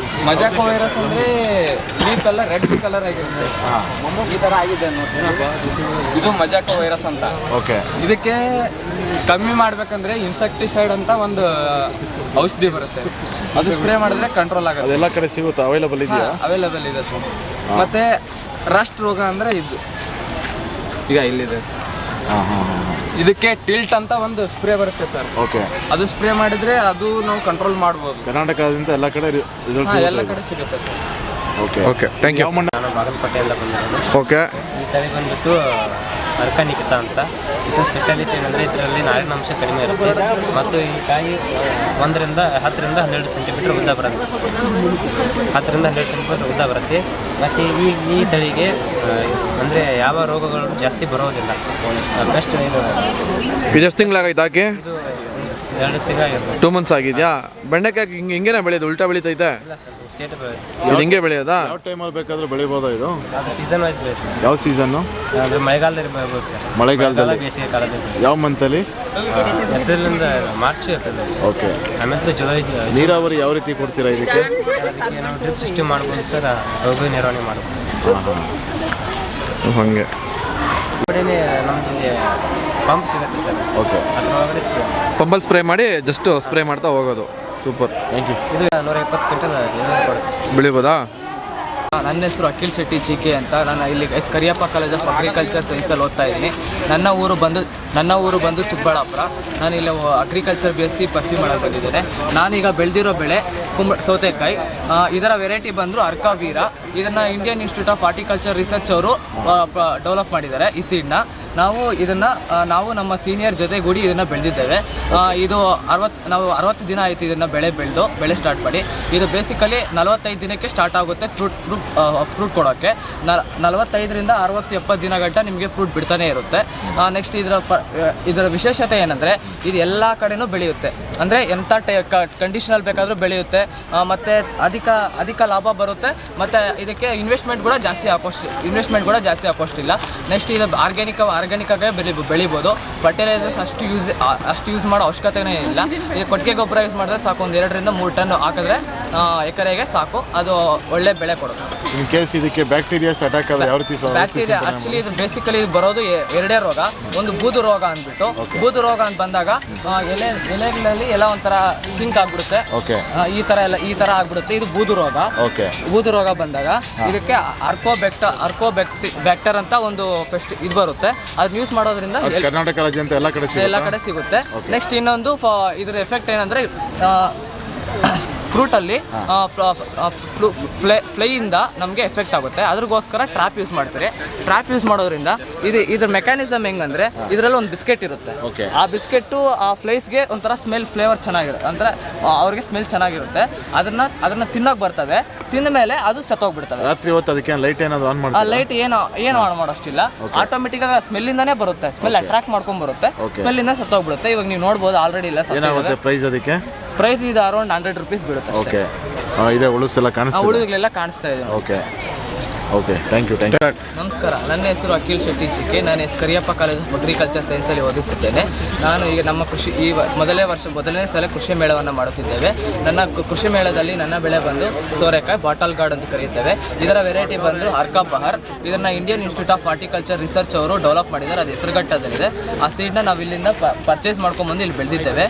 Speaker 8: ಮಜಾಕೋ ವೈರಸ್ ಅಂದರೆ ಲೀಫ್ ಎಲ್ಲ ರೆಡ್ ಕಲರ್ ಆಗಿರುತ್ತೆ, ಈ ಥರ ಆಗಿದೆ ನೋಡಿ. ಇದು ಮಜಾಕೋ ವೈರಸ್ ಅಂತ.
Speaker 5: ಓಕೆ.
Speaker 8: ಇದಕ್ಕೆ ಕಮ್ಮಿ ಮಾಡಬೇಕಂದ್ರೆ ಇನ್ಸೆಕ್ಟಿಸೈಡ್ ಅಂತ ಒಂದು ಔಷಧಿ ಬರುತ್ತೆ, ಅದು ಸ್ಪ್ರೇ ಮಾಡಿದ್ರೆ ಕಂಟ್ರೋಲ್ ಆಗುತ್ತೆ.
Speaker 5: ಅದೆಲ್ಲ ಕಡೆ ಸಿಗುತ್ತಾ? ಅವೈಲಬಲ್ ಇದೆಯಾ?
Speaker 8: ಅವೈಲಬಲ್ ಇದೆ ಸರ್. ಮತ್ತು ರಸ್ಟ್ ರೋಗ ಅಂದರೆ ಇದು ಈಗ ಇಲ್ಲಿದೆ ಸರ್. ಇದಕ್ಕೆ ಟಿಲ್ಟ್ ಅಂತ ಒಂದು ಸ್ಪ್ರೇ ಬರುತ್ತೆ ಸರ್.
Speaker 5: ಓಕೆ.
Speaker 8: ಅದು ಸ್ಪ್ರೇ ಮಾಡಿದ್ರೆ ಅದು ನಾವು ಕಂಟ್ರೋಲ್ ಮಾಡ್ಬೋದು.
Speaker 5: ಕರ್ನಾಟಕದಿಂದ ಎಲ್ಲ ಕಡೆ
Speaker 8: ಎಲ್ಲ ಕಡೆ ಸಿಗುತ್ತೆ sir.
Speaker 1: Okay okay, thank you.
Speaker 7: ನಾನು ಬಾಗಲಕೋಟೆಯಿಂದ ಬಂದಿರೋದು.
Speaker 1: ಓಕೆ.
Speaker 7: ಈ ತಳಿ ಬಂದ್ಬಿಟ್ಟು ಅರ್ಕನಿಕಿತ ಅಂತ. ಇದರ ಸ್ಪೆಷಾಲಿಟಿ ಏನಂದರೆ ಇದರಲ್ಲಿ ನಾರಿನಾಂಶ ಕಡಿಮೆ ಇರುತ್ತೆ ಮತ್ತು ಈ ಕಾಯಿ 10-12 ಸೆಂಟಿಮೀಟರ್ ಉದ್ದ ಬರುತ್ತೆ. 10-12 ಸೆಂಟಿಮೀಟರ್ ಉದ್ದ ಬರುತ್ತೆ. ಮತ್ತು ಈ ತಳಿಗೆ ಅಂದರೆ ಯಾವ ರೋಗಗಳು ಜಾಸ್ತಿ ಬರೋದಿಲ್ಲ. ಬೆಸ್ಟ್ ಇದು
Speaker 1: ಎಷ್ಟು ತಿಂಗಳಾಗೈತೆ ಹಾಕಿ?
Speaker 7: ಇದು 2 ತಿಂಗಳಾಗಿರ್ಬೋದು.
Speaker 1: 2 months ಆಗಿದೆಯಾ? ಬೆಂಡೆಕಾಯಿ ಹಿಂಗೇನೆ ಬೆಳೆಯೋದು? ಉಲ್ಟಾ ಬೆಳೀತೈತೆ?
Speaker 7: ಇಲ್ಲ ಸರ್, ಸ್ಟೇಟ್
Speaker 1: ಇದು ಹಿಂಗೆ ಬೆಳೆಯೋದಾ?
Speaker 5: ಯಾವ ಟೈಮಲ್ಲಿ ಬೇಕಾದರೂ ಬೆಳಿಬೋದಾ ಇದು?
Speaker 7: ಅದು ಸೀಸನ್ ವೈಸ್ ಬೆಳೆಯುತ್ತೆ.
Speaker 5: ಯಾವ ಸೀಸನ್ನು?
Speaker 7: ಅಂದರೆ ಮಳೆಗಾಲದಲ್ಲಿ ಬೆಳಿಬೋದು ಸರ್.
Speaker 5: ಮಳೆಗಾಲದಲ್ಲಿ?
Speaker 7: ಬೇಸಿಗೆ ಕಾಲದಲ್ಲಿ.
Speaker 5: ಯಾವ ಮಂತಲ್ಲಿ?
Speaker 7: ಏಪ್ರಿಲಿಂದ ಮಾರ್ಚ್, ಏಪ್ರಿಲ್.
Speaker 5: ಓಕೆ.
Speaker 7: ಆಮೇಲೆ ಜುಲೈ.
Speaker 5: ನೀರಾವರಿ ಯಾವ ರೀತಿ ಕೊಡ್ತೀರಾ ಇದಕ್ಕೆ?
Speaker 7: ಅದಕ್ಕೆ ನಾವು ಡ್ರಿಪ್ ಸಿಸ್ಟಮ್ ಮಾಡ್ಬೋದು ಸರ್, ರೋಗ ನಿರ್ವಹಣೆ ಮಾಡ್ಬೋದು.
Speaker 1: ಹಾಗೆ
Speaker 7: ಕಡೆನೇ ನಮ್ಮಲ್ಲಿ ಪಂಪ್ ಸಿಗುತ್ತೆ ಸರ್.
Speaker 5: ಓಕೆ.
Speaker 7: ಅದ್ರ ಒಳಗಡೆ ಸ್ಪ್ರೇ
Speaker 1: ಪಂಪಲ್ಲಿ ಸ್ಪ್ರೇ ಮಾಡಿ ಜಸ್ಟ್ ಸ್ಪ್ರೇ ಮಾಡ್ತಾ ಹೋಗೋದು. Super,
Speaker 5: thank you.
Speaker 7: ಇದು 120 ಕ್ವಿಂಟಲ್ ಇಳುವರಿ ಕೊಡುತ್ತೆ ಸರ್.
Speaker 1: ಬೆಳಿಬೋದಾ?
Speaker 8: ನನ್ನ ಹೆಸರು ಅಖಿಲ್ ಶೆಟ್ಟಿ ಜಿಕೆ ಅಂತ. ನಾನು ಇಲ್ಲಿ S Kariyappa college of agriculture ಸೈನ್ಸಲ್ಲಿ ಓದ್ತಾ ಇದ್ದೀನಿ. ನನ್ನ ಊರು ಬಂದು ಚಿಕ್ಕಬಳ್ಳಾಪುರ. ನಾನು ಇಲ್ಲಿ ಅಗ್ರಿಕಲ್ಚರ್ BSc ಪರ್ಸ್ಯೂ ಮಾಡಕ್ಕೆ ಬಂದಿದ್ದೇನೆ. ನಾನೀಗ ಬೆಳೆದಿರೋ ಬೆಳೆ ಸೌತೆಕಾಯಿ. ಇದರ ವೆರೈಟಿ ಬಂದರು ಅರ್ಕಾವೀರ. ಇದನ್ನು Indian institute of horticulture research ಅವರು ಡೆವಲಪ್ ಮಾಡಿದ್ದಾರೆ ಈ ಸೀಡ್ನ. ನಾವು ನಮ್ಮ ಸೀನಿಯರ್ ಜೊತೆಗೂಡಿ ಇದನ್ನು ಬೆಳೆದಿದ್ದೇವೆ. ಇದು 60 ದಿನ ಆಯಿತು ಇದನ್ನು ಬೆಳೆ ಸ್ಟಾರ್ಟ್ ಮಾಡಿ. ಇದು ಬೇಸಿಕಲಿ 45 ದಿನಕ್ಕೆ ಸ್ಟಾರ್ಟ್ ಆಗುತ್ತೆ ಫ್ರೂಟ್ ಕೊಡೋಕ್ಕೆ. 45ರಿಂದ 60-70 ದಿನ ಗಂಟ ನಿಮಗೆ ಫ್ರೂಟ್ ಬಿಡ್ತಾನೆ ಇರುತ್ತೆ. ನೆಕ್ಸ್ಟ್ ಇದರ ವಿಶೇಷತೆ ಏನಂದರೆ ಇದು ಎಲ್ಲ ಕಡೆನೂ ಬೆಳೆಯುತ್ತೆ. ಅಂದರೆ ಎಂಥ ಕಂಡೀಷನಲ್ಲಿ ಬೇಕಾದರೂ ಬೆಳೆಯುತ್ತೆ. ಮತ್ತು ಅಧಿಕ ಲಾಭ ಬರುತ್ತೆ. ಮತ್ತು ಇದಕ್ಕೆ ಇನ್ವೆಸ್ಟ್ಮೆಂಟ್ ಕೂಡ ಜಾಸ್ತಿ ಹಾಕೋಷ್ಟಿಲ್ಲ. ನೆಕ್ಸ್ಟ್ ಇದು ಆರ್ಗ್ಯಾನಿಕ್ಕಾಗಿ ಬೆಳಿಬೋದು. ಫರ್ಟಿಲೈಸರ್ಸ್ ಅಷ್ಟು ಯೂಸ್ ಮಾಡೋ ಅವಶ್ಯಕತೆನೇ ಇಲ್ಲ. ಇದು ಕೊಟ್ಟಿಗೆ ಗೊಬ್ಬರ ಯೂಸ್ ಮಾಡಿದ್ರೆ ಸಾಕು. 1 2ರಿಂದ 3 ಟನ್ ಹಾಕಿದ್ರೆ ಎಕರೆಗೆ ಸಾಕು. ಅದು ಒಳ್ಳೆ ಬೆಳೆ ಕೊಡುತ್ತೆ.
Speaker 5: ಇನ್ ಕೇಸ್ ಇದಕ್ಕೆ ಬ್ಯಾಕ್ಟೀರಿಯಾಸ್ ಅಟ್ಯಾಕ್ ಆದರೆ ಯಾವ ರೀತಿ?
Speaker 8: ಬ್ಯಾಕ್ಟೀರಿಯಾ ಆಕ್ಚುಲಿ ಇದು ಬೇಸಿಕಲಿ ಬರೋದು 2 ರೋಗ. ಒಂದು ಬೂದು ರೋಗ ಅಂದ್ಬಿಟ್ಟು, ಬೂದು ರೋಗ ಅಂತ ಬಂದಾಗ ಎಲೆಗಳಲ್ಲಿ ಎಲ್ಲ ಒಂಥರ ಸಿಂಕ್ ಆಗ್ಬಿಡುತ್ತೆ.
Speaker 5: ಓಕೆ.
Speaker 8: ಈ ತರ ಆಗ್ಬಿಡುತ್ತೆ. ಇದು ಬೂದು ರೋಗ.
Speaker 5: ಓಕೆ.
Speaker 8: ಬೂದು ರೋಗ ಬಂದಾಗ ಇದಕ್ಕೆ ಅರ್ಕೋಬ್ಯಾಕ್ಟರ್ ಅಂತ ಒಂದು ಇದು ಬರುತ್ತೆ. ಅದನ್ನ ಯೂಸ್ ಮಾಡೋದ್ರಿಂದ
Speaker 5: ಕರ್ನಾಟಕ ರಾಜ್ಯ ಅಂತ ಎಲ್ಲ ಕಡೆ
Speaker 8: ಸಿಗುತ್ತೆ. ನೆಕ್ಸ್ಟ್ ಇನ್ನೊಂದು ಇದ್ರ ಎಫೆಕ್ಟ್ ಏನಂದ್ರೆ ಫ್ರೂಟಲ್ಲಿ ಫ್ಲೈಯಿಂದ ನಮಗೆ ಎಫೆಕ್ಟ್ ಆಗುತ್ತೆ. ಅದ್ರಗೋಸ್ಕರ ಟ್ರ್ಯಾಪ್ ಯೂಸ್ ಮಾಡ್ತಾರೆ. ಟ್ರ್ಯಾಪ್ ಯೂಸ್ ಮಾಡೋದ್ರಿಂದ ಇದ್ರ ಮೆಕ್ಯಾನಿಸಮ್ ಹೆಂಗಂದ್ರೆ ಇದರಲ್ಲಿ ಒಂದು ಬಿಸ್ಕೆಟ್ ಇರುತ್ತೆ. ಆ ಬಿಸ್ಕೆಟ್ಟು ಆ ಫ್ಲೈಸ್ಗೆ ಒಂಥರ ಫ್ಲೇವರ್ ಚೆನ್ನಾಗಿರುತ್ತೆ. ಒಂಥರ ಅವ್ರಿಗೆ ಸ್ಮೆಲ್ ಚೆನ್ನಾಗಿರುತ್ತೆ. ಅದನ್ನ ತಿನ್ನೋಕೆ ಬರ್ತವೆ. ತಿಂದ ಮೇಲೆ ಅದು ಸತ್ತೋಗ್ಬಿಡ್ತವೆ.
Speaker 5: ರಾತ್ರಿ ಹೊತ್ತು ಅದಕ್ಕೆ ಲೈಟ್ ಏನಾದ್ರು ಆನ್ ಮಾಡ್ತಾರೆ?
Speaker 8: ಲೈಟ್ ಏನು ಆನ್ ಮಾಡೋಷ್ಟಿಲ್ಲ. ಆಟೋಮೆಟಿಕ್ ಆಗಿ ಸ್ಮೆಲ್ಲಿಂದಾನೇ ಬರುತ್ತೆ. ಸ್ಮೆಲ್ ಅಟ್ರಾಕ್ಟ್ ಮಾಡ್ಕೊಂಡ್ ಬರುತ್ತೆ. ಸ್ಮೆಲ್ಲಿಂದ ಸತ್ತೋಗ್ಬಿಡುತ್ತೆ. ಇವಾಗ ನೀವು ನೋಡ್ಬೋದು ಆಲ್ರೆಡಿ ಇಲ್ಲ.
Speaker 5: ಏನಾಗುತ್ತೆ ಪ್ರೈಸ್ ಅದಕ್ಕೆ?
Speaker 8: ಪ್ರೈಸ್ ಇದು ಅರೌಂಡ್ 100 ರೂಪೀಸ್ ಬೀಳುತ್ತೆ.
Speaker 5: ಓಕೆ. ಇದೆ ಉಳುಸೆಲ್ಲ ಕಾಣಿಸ್ತಾ?
Speaker 8: ಉಳಿದೆಲ್ಲ ಕಾಣಿಸ್ತಾ ಇದೆ.
Speaker 5: Okay okay, thank you.
Speaker 8: ನಮಸ್ಕಾರ, ನನ್ನ ಹೆಸರು ಅಖಿಲ್ ಶೆಟ್ಟಿ ಜಿಕೆ. ನಾನು S Kariyappa college of agriculture ಸೈನ್ಸಲ್ಲಿ ಓದುತ್ತಿದ್ದೇನೆ. ನಾನು ಈಗ ನಮ್ಮ ಮೊದಲನೇ ಸಲ ಕೃಷಿ ಮೇಳವನ್ನು ಮಾಡುತ್ತಿದ್ದೇವೆ. ನನ್ನ ಕೃಷಿ ಮೇಳದಲ್ಲಿ ನನ್ನ ಬೆಳೆ ಬಂದು ಸೋರೆಕಾಯಿ, ಬಾಟಲ್ ಗಾರ್ಡ್ ಅಂತ ಕರೆಯುತ್ತೇವೆ. ಇದರ ವೆರೈಟಿ ಬಂದು ಅರ್ಕಾ ಬಹರ್. ಇದನ್ನು Indian institute of horticulture research ಅವರು ಡೆವಲಪ್ ಮಾಡಿದ್ದಾರೆ. ಅದು ಹೆಸರುಘಟ್ಟದಲ್ಲಿದೆ. ಆ ಸೀಡ್ನ ನಾವು ಇಲ್ಲಿಂದ ಪರ್ಚೇಸ್ ಮಾಡ್ಕೊಂಡ್ಬಂದು ಇಲ್ಲಿ ಬೆಳೆದಿದ್ದೇವೆ.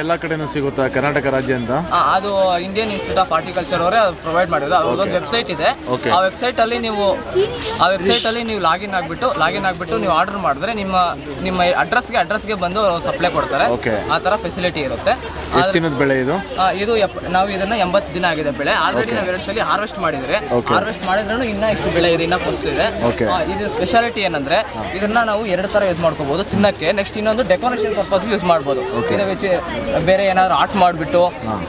Speaker 5: ಎಲ್ಲ ಕಡೆನೂ ಸಿಗುತ್ತಾ ಕರ್ನಾಟಕ ರಾಜ್ಯ ಅಂತ?
Speaker 8: ಅದು ಇಂಡಿಯನ್ ಇನ್ಸ್ಟಿಟ್ಯೂಟ್ ಆಫ್ ಹಾರ್ಟಿಕಲ್ಚರ್ ಅವರೇ ಪ್ರೊವೈಡ್ ಮಾಡಿದ್ರು. ಅವ್ರದ್ದೊಂದು ವೆಬ್ಸೈಟ್ ಇದೆ. ಆ ವೆಬ್ಸೈಟಲ್ಲಿ ನೀವು ಲಾಗಿನ್ ಆಗಿಬಿಟ್ಟು ನೀವು ಆರ್ಡರ್ ಮಾಡಿದ್ರೆ ನಿಮ್ಮ ಅಡ್ರೆಸ್ಗೆ ಬಂದು ಸಪ್ಲೈ ಕೊಡ್ತಾರೆ. ಆ ಥರ ಫೆಸಿಲಿಟಿ ಇರುತ್ತೆ.
Speaker 5: ಎಷ್ಟು ದಿನದ ಬೆಳೆ ಇದು?
Speaker 8: ನಾವು ಇದನ್ನ 80 ದಿನ ಆಗಿದೆ ಬೆಳೆ. ಆಲ್ರೆಡಿ ನಾವು 2 ಸಲ ಹಾರ್ವೆಸ್ಟ್ ಮಾಡಿದ್ರೆ ಇನ್ನೂ ಇಷ್ಟು ಬೆಳೆ ಇದೆ, ಇನ್ನೂ ಫಸ್ಟಿದೆ. ಇದು ಸ್ಪೆಷಾಲಿಟಿ ಏನಂದ್ರೆ ಇದನ್ನ ನಾವು 2 ಥರ ಯೂಸ್ ಮಾಡ್ಕೋಬಹುದು. ತಿನ್ನಕ್ಕೆ, ನೆಕ್ಸ್ಟ್ ಇನ್ನೊಂದು ಡೆಕೋರೇಷನ್ ಪರ್ಪಸ್ ಯೂಸ್ ಮಾಡ್ಬೋದು. ಬೇರೆ ಏನಾದ್ರು ಆರ್ಟ್ ಮಾಡಿಬಿಟ್ಟು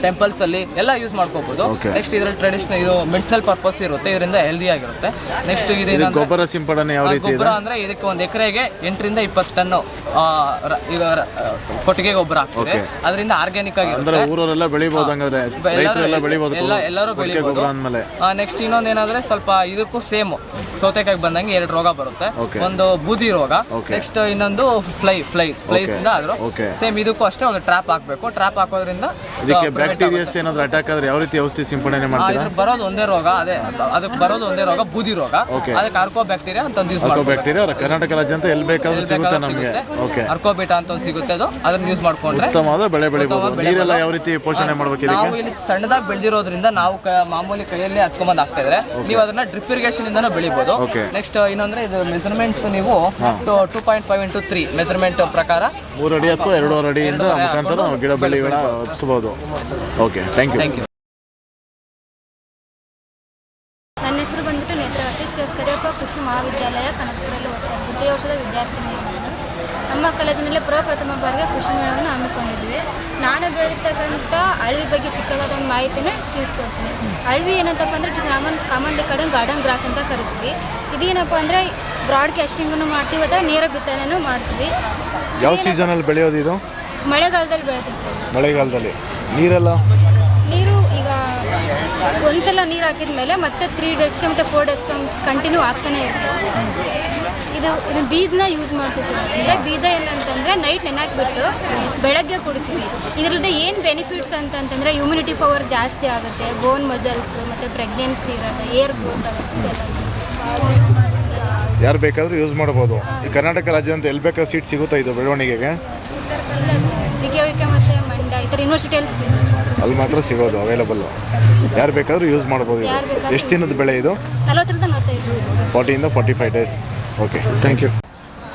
Speaker 8: ಟೆಂಪಲ್ಸ್ ಅಲ್ಲಿ ಎಲ್ಲ ಯೂಸ್ ಮಾಡ್ಕೋಬಹುದು. ನೆಕ್ಸ್ಟ್ ಇದರಲ್ಲಿ ಟ್ರೆಡಿಷನಲ್ ಇದು ಮೆಡಿಸಿನಲ್ ಪರ್ಪಸ್ ಇರುತ್ತೆ. ಇದರಿಂದ ಹೆಲ್ದಿ ಹೆಲ್ದಿ ಆಗಿರುತ್ತೆ. ನೆಕ್ಸ್ಟ್
Speaker 5: ಗೊಬ್ಬರ ಸಿಂಪಡಣೆ ಯಾವ ರೀತಿ
Speaker 8: ಗೊಬ್ಬರ ಅಂದರೆ ಇದಕ್ಕೆ ಒಂದು ಎಕರೆಗೆ 8 ರಿಂದ 20 ಟನ್ ಈಗ ಕೊಟ್ಟಿಗೆ ಗೊಬ್ಬರ ಹಾಕ್ತಾರೆ. ಅದರಿಂದ ಆರ್ಗ್ಯಾನಿಕ್ ಆಗಿರುತ್ತೆ.
Speaker 5: ಊರವರೆಲ್ಲ ಬೆಳಿಬಹುದು, ಹಂಗಾದ್ರೆ ರೈತರೆಲ್ಲ ಬೆಳಿಬಹುದು,
Speaker 8: ಎಲ್ಲರೂ ಬೆಳಿಬಹುದು. ನೆಕ್ಸ್ಟ್ ಇನ್ನೊಂದೇನಾದ್ರೆ ಸ್ವಲ್ಪ ಇದಕ್ಕೂ ಸೇಮ್ ಸೌತೆಕಾಯಿ ಬಂದಂಗೆ 2 ರೋಗ ಬರುತ್ತೆ. ಒಂದು ಬೂದಿ ರೋಗ, ನೆಕ್ಸ್ಟ್ ಇನ್ನೊಂದು ಫ್ಲೈಸ್ ಇಂದ ಆದ್ರೂ ಸೇಮ್ ಇದಕ್ಕೂ ಅಷ್ಟೇ ಒಂದು ಟ್ರಾಪ್ ಹಾಕ್ಬೇಕು. ಟ್ರಾಪ್ ಹಾಕೋದ್ರಿಂದ
Speaker 5: ಬ್ಯಾಕ್ಟೀರಿಯಾಸ್ ಏನಾದ್ರು ಅಟ್ಯಾಕ್ ಆದ್ರೆ ಯಾವ ರೀತಿ ಔಷಧಿ ಸಿಂಪಡಣೆ ಮಾಡ್ತೀರಾ?
Speaker 8: ಬರೋದು ಒಂದೇ ರೋಗ, ಅದಕ್ಕೆ ಬರೋದು ಒಂದೇ ರೋಗ ಬೂದಿ ರೋಗ. ಅದಕ್ಕೆ ಅರ್ಕೋಬ್ಯಾಕ್ಟೀರಿಯಾ ಅಂತ ಒಂದು ಯೂಸ್ ಮಾಡ್ತೀವಿ.
Speaker 5: ಕರ್ನಾಟಕ ರಾಜ್ಯ ಅಂತ ಎಲ್ಲಿ ಬೇಕಾದ್ರೂ ಸಿಗುತ್ತೆ ನಮಗೆ.
Speaker 8: ಅರ್ಕೋಬಿಟಾ ಅಂತ ಒಂದು ಸಿಗುತ್ತೆ, ಅದನ್ನ ಯೂಸ್ ಮಾಡ್ಕೊಂಡ್ರೆ
Speaker 5: ಉತ್ತಮವಾದ ಬೆಳೆ ಬೆಳಿಬಹುದು. ನೀರೆಲ್ಲ ಯಾವ ರೀತಿ ಪೋಷಣೆ ಮಾಡ್ಬೇಕು?
Speaker 8: ನಾವು ಇಲ್ಲಿ ಸಣ್ಣದಾಗಿ ಬೆಳೆದಿರೋದ್ರಿಂದ ನಾವು ಮಾಮೂಲಿ ಕೈಯಲ್ಲಿ ಹತ್ಕೊಂಡ್ ಹಾಕ್ತಾ ಇದ್ರೆ ನೀವು ಅದನ್ನ ಡ್ರಿಪ್ ಇರಿಗೇಷನ್ ಇಂದಾನು ಬೆಳಿಬಹುದು. ನೆಕ್ಸ್ಟ್ ಇನ್ನೊಂದ್ರೆ ಇದು ಮೆಜರ್ಮೆಂಟ್ಸ್ ನೀವು 2.5 into 3 ಮೆಜರ್ಮೆಂಟ್ ಪ್ರಕಾರ
Speaker 5: 3 ಅಡಿ ಅಥವಾ 2.5 ಅಡಿಯಿಂದ ಮುಖಾಂತರ ಗಿಡ ಬೆಳೆಗಳ ಹಬ್ಸಬಹುದು. Okay, thank you.
Speaker 6: ನನ್ನ ಹೆಸರು ಬಂದ್ಬಿಟ್ಟು ನೇತ್ರಾವತಿ. ಶ್ರೀ ಕರಿಯಪ್ಪ ಕೃಷಿ ಮಹಾವಿದ್ಯಾಲಯ ಕನಕಪುರಲ್ಲಿ ಓದ್ತಾರೆ. 2ನೇ ವರ್ಷದ ವಿದ್ಯಾರ್ಥಿನಿ. ನಮ್ಮ ಕಾಲೇಜಿನಲ್ಲಿ ಪ್ರಥಮ ಬಾರಿಗೆ ಕೃಷಿ ಮೇಳವನ್ನು ಹಮ್ಮಿಕೊಂಡಿದ್ವಿ. ನಾನು ಬೆಳೆದಿರ್ತಕ್ಕಂಥ ಅಳವಿ ಬಗ್ಗೆ ಚಿಕ್ಕದಾದ ಒಂದು ಮಾಹಿತಿನ ತಿಳಿಸ್ಕೊಡ್ತೀನಿ. ಅಳವಿ ಏನಂತಪ್ಪ ಅಂದರೆ ಇಟ್ ಇಸ್ ಕಾಮನ್ಲಿ ಕಡೆ ಗಾರ್ಡನ್ ಗ್ರಾಸ್ ಅಂತ ಕರಿತೀವಿ. ಇದೇನಪ್ಪ ಅಂದರೆ ಬ್ರಾಡ್ಕಾಸ್ಟಿಂಗನ್ನು ಮಾಡ್ತೀವಿ ಅಥವಾ ನೇರ ಬಿತ್ತನೆಯನ್ನು ಮಾಡ್ತೀವಿ.
Speaker 5: ಯಾವ ಸೀಸನಲ್ಲಿ ಬೆಳೆಯೋದು ಇದು?
Speaker 6: ಮಳೆಗಾಲದಲ್ಲಿ ಬೆಳಿತೀವಿ ಸರ್.
Speaker 5: ಮಳೆಗಾಲದಲ್ಲಿ
Speaker 6: ನೀರು ಈಗ ಒಂದ್ಸಲ ನೀರು ಹಾಕಿದ ಮೇಲೆ ಮತ್ತೆ 3 ಡೇಸ್ಗೆ ಮತ್ತು 4 ಡೇಸ್ಗೆ ಕಂಟಿನ್ಯೂ ಆಗ್ತಾನೆ ಇರ್ತೀವಿ. ಇದು ಬೀಜನ ಯೂಸ್ ಮಾಡ್ತೀವಿ ಸರ್. ಅಂದರೆ ಬೀಜ ಏನಂತಂದರೆ ನೈಟ್ ನೆನಾಕ್ಬಿಟ್ಟು ಬೆಳಗ್ಗೆ ಕೊಡ್ತೀವಿ. ಇದರಲ್ಲದೆ ಏನು ಬೆನಿಫಿಟ್ಸ್ ಅಂತಂತಂದರೆ ಇಮ್ಯುನಿಟಿ ಪವರ್ ಜಾಸ್ತಿ ಆಗುತ್ತೆ, ಬೋನ್ ಮಸಲ್ಸ್ ಮತ್ತು ಪ್ರೆಗ್ನೆನ್ಸಿ ಇರುತ್ತೆ, ಏರ್ ಗ್ರೋತ್ ಆಗುತ್ತೆ. ಇದೆಲ್ಲ
Speaker 5: ಯಾರು ಬೇಕಾದರೂ ಯೂಸ್ ಮಾಡ್ಬೋದು. ಈ ಕರ್ನಾಟಕ ರಾಜ್ಯ ಅಂತ ಎಲ್ಲಿ ಬೇಕಾದ್ರೂ ಸೀಟ್ ಸಿಗುತ್ತಾ ಇದು ಬೆಳವಣಿಗೆಗೆ?
Speaker 6: ಇಲ್ಲ ಸರ್, ಜಿಕೆವಿಕೆ ಮತ್ತು ಮಂಡ್ಯ ಈ ಥರ ಯೂನಿವರ್ಸಿಟಿಯಲ್ಲಿ ಸಿಗುತ್ತೆ.
Speaker 5: ಅಲ್ಲಿ ಮಾತ್ರ ಸಿಗೋದು ಅವೈಲಬಲ್. ಯಾರು ಬೇಕಾದರೂ ಯೂಸ್ ಮಾಡ್ಬೋದು. ಎಷ್ಟು ದಿನದ ಬೆಳೆ ಇದು?
Speaker 6: 40 ರಿಂದ 45
Speaker 5: 40 ಇಂದ 45 days. Okay, thank you.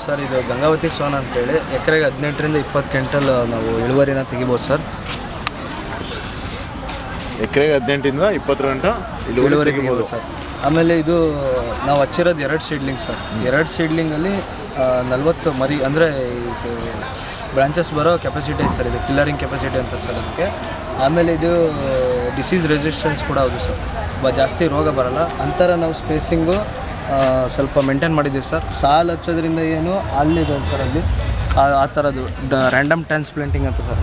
Speaker 9: Sir, ಇದು ಗಂಗಾವತಿ ಸೋನ ಅಂತೇಳಿ ಎಕರೆಗೆ 18 ರಿಂದ 20 ಕ್ವಿಂಟಲ್ ನಾವು ಇಳುವರಿನ ತೆಗಿಬೋದು ಸರ್.
Speaker 5: ಎಕರೆಗೆ 18 ಇಂದ 20 ಗಂಟೆ ಇಳುವರಿ ತೆಗಿಬೋದು
Speaker 9: ಸರ್. ಆಮೇಲೆ ಇದು ನಾವು ಹಚ್ಚಿರೋದು 2 ಸೀಡ್ಲಿಂಗ್ ಸರ್. 2 ಸೀಡ್ಲಿಂಗಲ್ಲಿ 40 ಮರಿ ಅಂದರೆ ಬ್ರಾಂಚಸ್ ಬರೋ ಕೆಪಾಸಿಟಿ ಐತೆ ಸರ್. ಇದು ಟಿಲ್ಲರಿಂಗ್ ಕೆಪಾಸಿಟಿ ಅಂತಾರೆ ಸರ್ ಅದಕ್ಕೆ. ಆಮೇಲೆ ಇದು ಡಿಸೀಸ್ ರೆಸಿಸ್ಟೆನ್ಸ್ ಕೂಡ ಹೌದು ಸರ್. ಜಾಸ್ತಿ ರೋಗ ಬರೋಲ್ಲ. ಅಂತರ ನಾವು ಸ್ಪೇಸಿಂಗು ಸ್ವಲ್ಪ ಮೇಂಟೈನ್ ಮಾಡಿದ್ದೀವಿ ಸರ್. ಸಾಲು ಹಚ್ಚೋದ್ರಿಂದ ಏನು ಅಲ್ಲಿದೆ ಸರ್, ಅಲ್ಲಿ ಆ ಥರದ್ದು ರ್ಯಾಂಡಮ್ ಟ್ರಾನ್ಸ್ಪ್ಲಾಂಟಿಂಗ್ ಅಂತ ಸರ್.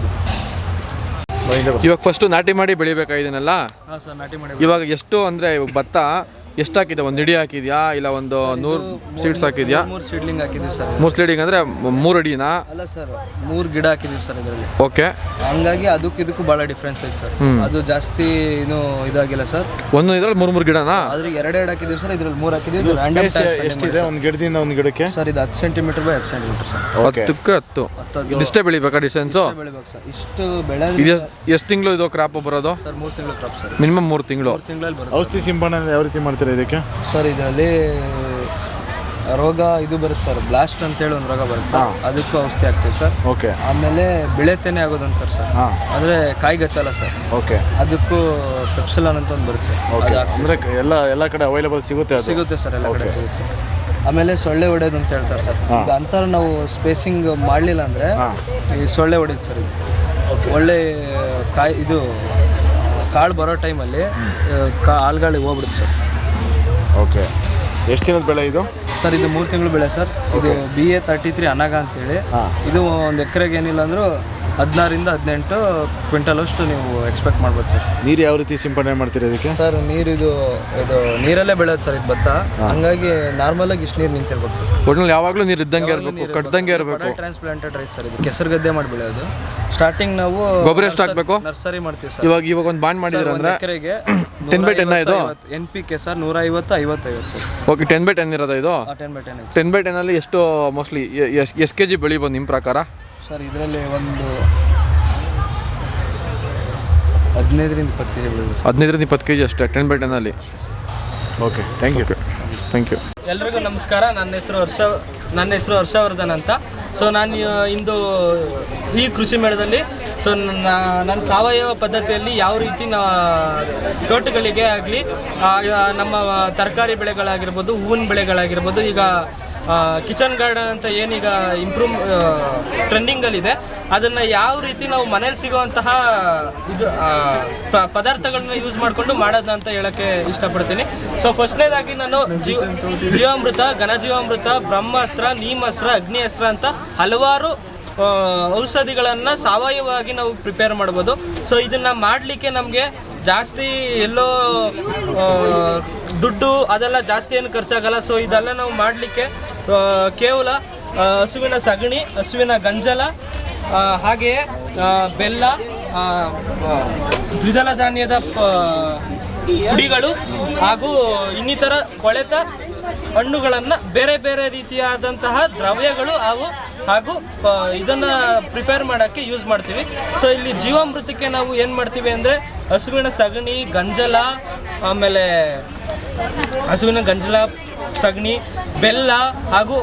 Speaker 1: ಇವಾಗ ಫಸ್ಟು ನಾಟಿ ಮಾಡಿ ಬೆಳಿಬೇಕಾಗಿದ್ದೀನಲ್ಲ?
Speaker 9: ಹಾಂ ಸರ್, ನಾಟಿ ಮಾಡಿ.
Speaker 1: ಇವಾಗ ಎಷ್ಟು ಅಂದರೆ ಭತ್ತ ಎಷ್ಟು ಹಾಕಿದೆ? ಒಂದು ಇಡಿ ಹಾಕಿದ್ಯಾ ಇಲ್ಲ ಒಂದು 100 ಸೀಡ್ಸ್ ಹಾಕಿದ್ಯಾ?
Speaker 9: 3 ಸೀಡ್ಲಿಂಗ್ ಹಾಕಿದ್ದೀವಿ ಸರ್.
Speaker 1: 3 ಸೀಡಿಂಗ್ ಅಂದರೆ 3 ಅಡಿನಾ?
Speaker 9: ಅಲ್ಲ ಸರ್, 3 ಗಿಡ ಹಾಕಿದ್ದೀವಿ ಸರ್ ಇದರಲ್ಲಿ.
Speaker 1: ಓಕೆ.
Speaker 9: ಹಂಗಾಗಿ ಇದಕ್ಕೂ ಭಾಳ ಡಿಫ್ರೆನ್ಸ್ ಐತೆ ಸರ್. ಅದು ಜಾಸ್ತಿ ಏನು ಇದಾಗಿಲ್ಲ ಸರ್.
Speaker 1: ಒಂದು ಇದ್ರಲ್ಲಿ 3 ಗಿಡನಾ?
Speaker 9: ಆದ್ರೆ 2 ಹಾಕಿದ್ದೀವಿ ಸರ್, ಇದ್ರಲ್ಲಿ 3 ಹಾಕಿದ್ದೀವಿ.
Speaker 5: ಎಷ್ಟಿದೆ ಒಂದು ಗಿಡದಿಂದ ಒಂದು ಗಿಡಕ್ಕೆ?
Speaker 9: ಸರ್ ಇದು 10 ಸೆಂಟಿಮೀಟರ್ ಬೈ 10 ಸೆಂಟಿಮೀಟರ್ ಸರ್.
Speaker 1: 10ಕ್ಕೆ 10 ಇಷ್ಟೇ ಬೆಳಿಬೇಕಾ ಡಿಸ್ಟೆನ್ಸು?
Speaker 9: ಬೆಳಿಬೇಕು ಸರ್. ಇಷ್ಟು ಬೆಳೆ
Speaker 1: ಎಷ್ಟು ತಿಂಗಳು ಇದು ಕ್ರಾಪ್ ಬರೋದು?
Speaker 9: ಸರ್ 3 ತಿಂಗಳು ಕ್ರಾಪ್ ಸರ್.
Speaker 1: ಮಿನಿಮಮ್ 3 ತಿಂಗಳು.
Speaker 9: 3 ತಿಂಗಳಲ್ಲಿ ಬರುತ್ತೆ.
Speaker 5: ಔಷಧಿ ಸಿಂಪಡಣೆ ಯಾವ ರೀತಿ ಮಾಡ್ತೀರಾ ಇದಕ್ಕೆ?
Speaker 9: ಸರ್ ಇದರಲ್ಲಿ ರೋಗ ಇದು ಬರುತ್ತೆ ಸರ್, ಬ್ಲಾಸ್ಟ್ ಅಂತೇಳಿ ಒಂದು ರೋಗ ಬರುತ್ತೆ ಸರ್. ಅದಕ್ಕೂ ಔಷಧಿ ಹಾಕ್ತೀವಿ ಸರ್.
Speaker 5: ಓಕೆ.
Speaker 9: ಆಮೇಲೆ ಬೆಳೆತೇನೆ ಆಗೋದಂತಾರೆ ಸರ್. ಅಂದರೆ ಕಾಯಿ ಗಚ್ಚಲ್ಲ ಸರ್.
Speaker 5: ಓಕೆ.
Speaker 9: ಅದಕ್ಕೂ ಪೆಪ್ಸಿಲಾನ್ ಅಂತ ಒಂದು ಬರುತ್ತೆ ಸರ್.
Speaker 5: ಓಕೆ. ಅಂದರೆ ಎಲ್ಲ ಕಡೆ ಅವೈಲೇಬಲ್ ಸಿಗುತ್ತೆ?
Speaker 9: ಸಿಗುತ್ತೆ ಸರ್, ಎಲ್ಲ ಕಡೆ ಸಿಗುತ್ತೆ ಸರ್. ಆಮೇಲೆ ಸೊಳ್ಳೆ ಹೊಡೆಯೋದು ಅಂತ ಹೇಳ್ತಾರೆ ಸರ್. ಈಗ ಅಂತರ ನಾವು ಸ್ಪೇಸಿಂಗ್ ಮಾಡಲಿಲ್ಲ ಅಂದರೆ ಈ ಸೊಳ್ಳೆ ಹೊಡೆಯೋದು ಸರ್. ಇದು ಒಳ್ಳೆ ಇದು ಕಾಳು ಬರೋ ಟೈಮಲ್ಲಿ ಆಲ್ಗಾಳಿ ಹೋಗ್ಬಿಡುತ್ತೆ ಸರ್.
Speaker 5: ಓಕೆ. ಎಷ್ಟು ದಿನದ ಬೆಳೆ ಇದು?
Speaker 9: ಸರ್ ಇದು 3 ತಿಂಗಳು ಬೆಳೆ ಸರ್. ಇದು BA 33 ಅನಾಗ ಅಂತೇಳಿ. ಇದು ಒಂದು ಎಕರೆಗೆ ಏನಿಲ್ಲ ಅಂದರೂ 16 ರಿಂದ 18 ಕ್ವಿಂಟಲ್ ಅಷ್ಟು ನೀವು ಎಕ್ಸ್ಪೆಕ್ಟ್ ಮಾಡ್ಬೋದು ಸರ್.
Speaker 5: ನೀರು ಯಾವ ರೀತಿ ಸಿಂಪಡಣೆ ಮಾಡ್ತೀರಾ ಇದಕ್ಕೆ?
Speaker 9: ಸರ್ ನೀರು ಇದು ನೀರಲ್ಲೇ ಬೆಳೆಯೋದು ಸರ್ ಇದು ಭತ್ತ. ಹಂಗಾಗಿ ನಾರ್ಮಲ್ ಆಗಿ ಇಷ್ಟು ನೀರು ನಿಂತಿರ್ಬೇಕು ಸರ್.
Speaker 1: ಒಟ್ಟಿನಲ್ಲಿ ಯಾವಾಗಲೂ ನೀರು ಇದ್ದಂಗೆ ಇರಬೇಕು, ಕಟ್ಟದಂಗೆ ಇರಬೇಕು.
Speaker 9: ಟ್ರಾನ್ಸ್ಪ್ಲಾಂಟೆಡ್ ರೈಸ್ ಸರ್ ಇದು. ಕೆಸರು ಗದ್ದೆ ಮಾಡಿ ಬೆಳೆಯೋದು. ಸ್ಟಾರ್ಟಿಂಗ್ ನಾವು
Speaker 1: ಗೊಬ್ಬರ ಎಷ್ಟು ಹಾಕಬೇಕು?
Speaker 9: ನರ್ಸರಿ ಮಾಡ್ತೀವಿ ಸರ್.
Speaker 1: ಇವಾಗ ಒಂದು ಬಾಂಡ್ ಮಾಡಿದ್ರೆ ಅಂದ್ರೆ
Speaker 9: ಎಕರೆಗೆ
Speaker 1: 10/10 ಇದು
Speaker 9: NPK ಸರ್. 150 ಸರ್.
Speaker 1: ಓಕೆ. 10/10 ಇರೋದಾ ಇದು?
Speaker 9: 10/10.
Speaker 1: 10/10 ಅಲ್ಲಿ ಎಷ್ಟು ಮೋಸ್ಟ್ಲಿ ಎಷ್ಟು kg ಬೆಳಿಬೋದು ನಿಮ್ಮ ಪ್ರಕಾರ?
Speaker 9: ಸರ್ ಇದರಲ್ಲಿ ಒಂದು 15 ರಿಂದ 20 kg ಬೆಳಿಬೋದು.
Speaker 1: 15 ರಿಂದ 20 kg ಅಷ್ಟೇ 10/10 ಅಲ್ಲಿ.
Speaker 5: Okay, thank you.
Speaker 3: ಎಲ್ರಿಗೂ ನಮಸ್ಕಾರ. ನನ್ನ ಹೆಸರು ಹರ್ಷವರ್ಧನ್ ಅಂತ. ಸೊ ನಾನು ಇಂದು ಈ ಕೃಷಿ ಮೇಳದಲ್ಲಿ ನನ್ನ ಸಾವಯವ ಪದ್ಧತಿಯಲ್ಲಿ ಯಾವ ರೀತಿ ತೋಟಗಳಿಗೆ ಆಗಲಿ ನಮ್ಮ ತರಕಾರಿ ಬೆಳೆಗಳಾಗಿರ್ಬೋದು, ಹೂವಿನ ಬೆಳೆಗಳಾಗಿರ್ಬೋದು, ಈಗ
Speaker 10: ಕಿಚನ್ ಗಾರ್ಡನ್ ಅಂತ ಏನೀಗ ಟ್ರೆಂಡಿಂಗಲ್ಲಿದೆ, ಅದನ್ನು ಯಾವ ರೀತಿ ನಾವು ಮನೇಲಿ ಸಿಗುವಂತಹ ಪದಾರ್ಥಗಳನ್ನ ಯೂಸ್ ಮಾಡಿಕೊಂಡು ಮಾಡೋದು ಅಂತ ಹೇಳೋಕ್ಕೆ ಇಷ್ಟಪಡ್ತೀನಿ. ಸೊ ಫಸ್ಟ್ನೇದಾಗಿ ನಾನು ಜೀವಾಮೃತ, ಘನಜೀವಾಮೃತ, ಬ್ರಹ್ಮಾಸ್ತ್ರ, ನೀಮಾಸ್ತ್ರ, ಅಗ್ನಿಅಸ್ತ್ರ ಅಂತ ಹಲವಾರು ಔಷಧಿಗಳನ್ನು ಸಾವಯವವಾಗಿ ನಾವು ಪ್ರಿಪೇರ್ ಮಾಡ್ಬೋದು. ಸೊ ಇದನ್ನು ಮಾಡಲಿಕ್ಕೆ ನಮಗೆ ಜಾಸ್ತಿ ಎಲ್ಲೋ ದುಡ್ಡು ಅದೆಲ್ಲ ಜಾಸ್ತಿ ಏನು ಖರ್ಚಾಗಲ್ಲ. ಸೊ ಇದೆಲ್ಲ ನಾವು ಮಾಡಲಿಕ್ಕೆ ಕೇವಲ ಹಸುವಿನ ಸಗಣಿ, ಹಸುವಿನ ಗಂಜಲ, ಹಾಗೆಯೇ ಬೆಲ್ಲ, ದ್ವಿದಳ ಧಾನ್ಯದ ಪುಡಿಗಳು ಹಾಗೂ ಇನ್ನಿತರ ಕೊಳೆತ ಹಣ್ಣುಗಳನ್ನು, ಬೇರೆ ಬೇರೆ ರೀತಿಯಾದಂತಹ ದ್ರವ್ಯಗಳು ಹಾಗೂ ಇದನ್ನು ಪ್ರಿಪೇರ್ ಮಾಡೋಕ್ಕೆ ಯೂಸ್ ಮಾಡ್ತೀವಿ. ಸೊ ಇಲ್ಲಿ ಜೀವಾಮೃತಕ್ಕೆ ನಾವು ಏನು ಮಾಡ್ತೀವಿ ಅಂದರೆ ಹಸುವಿನ ಸಗಣಿ, ಗಂಜಲ, ಆಮೇಲೆ ಹಸುವಿನ ಗಂಜಲ, ಸಗಣಿ, ಬೆಲ್ಲ ಹಾಗೂ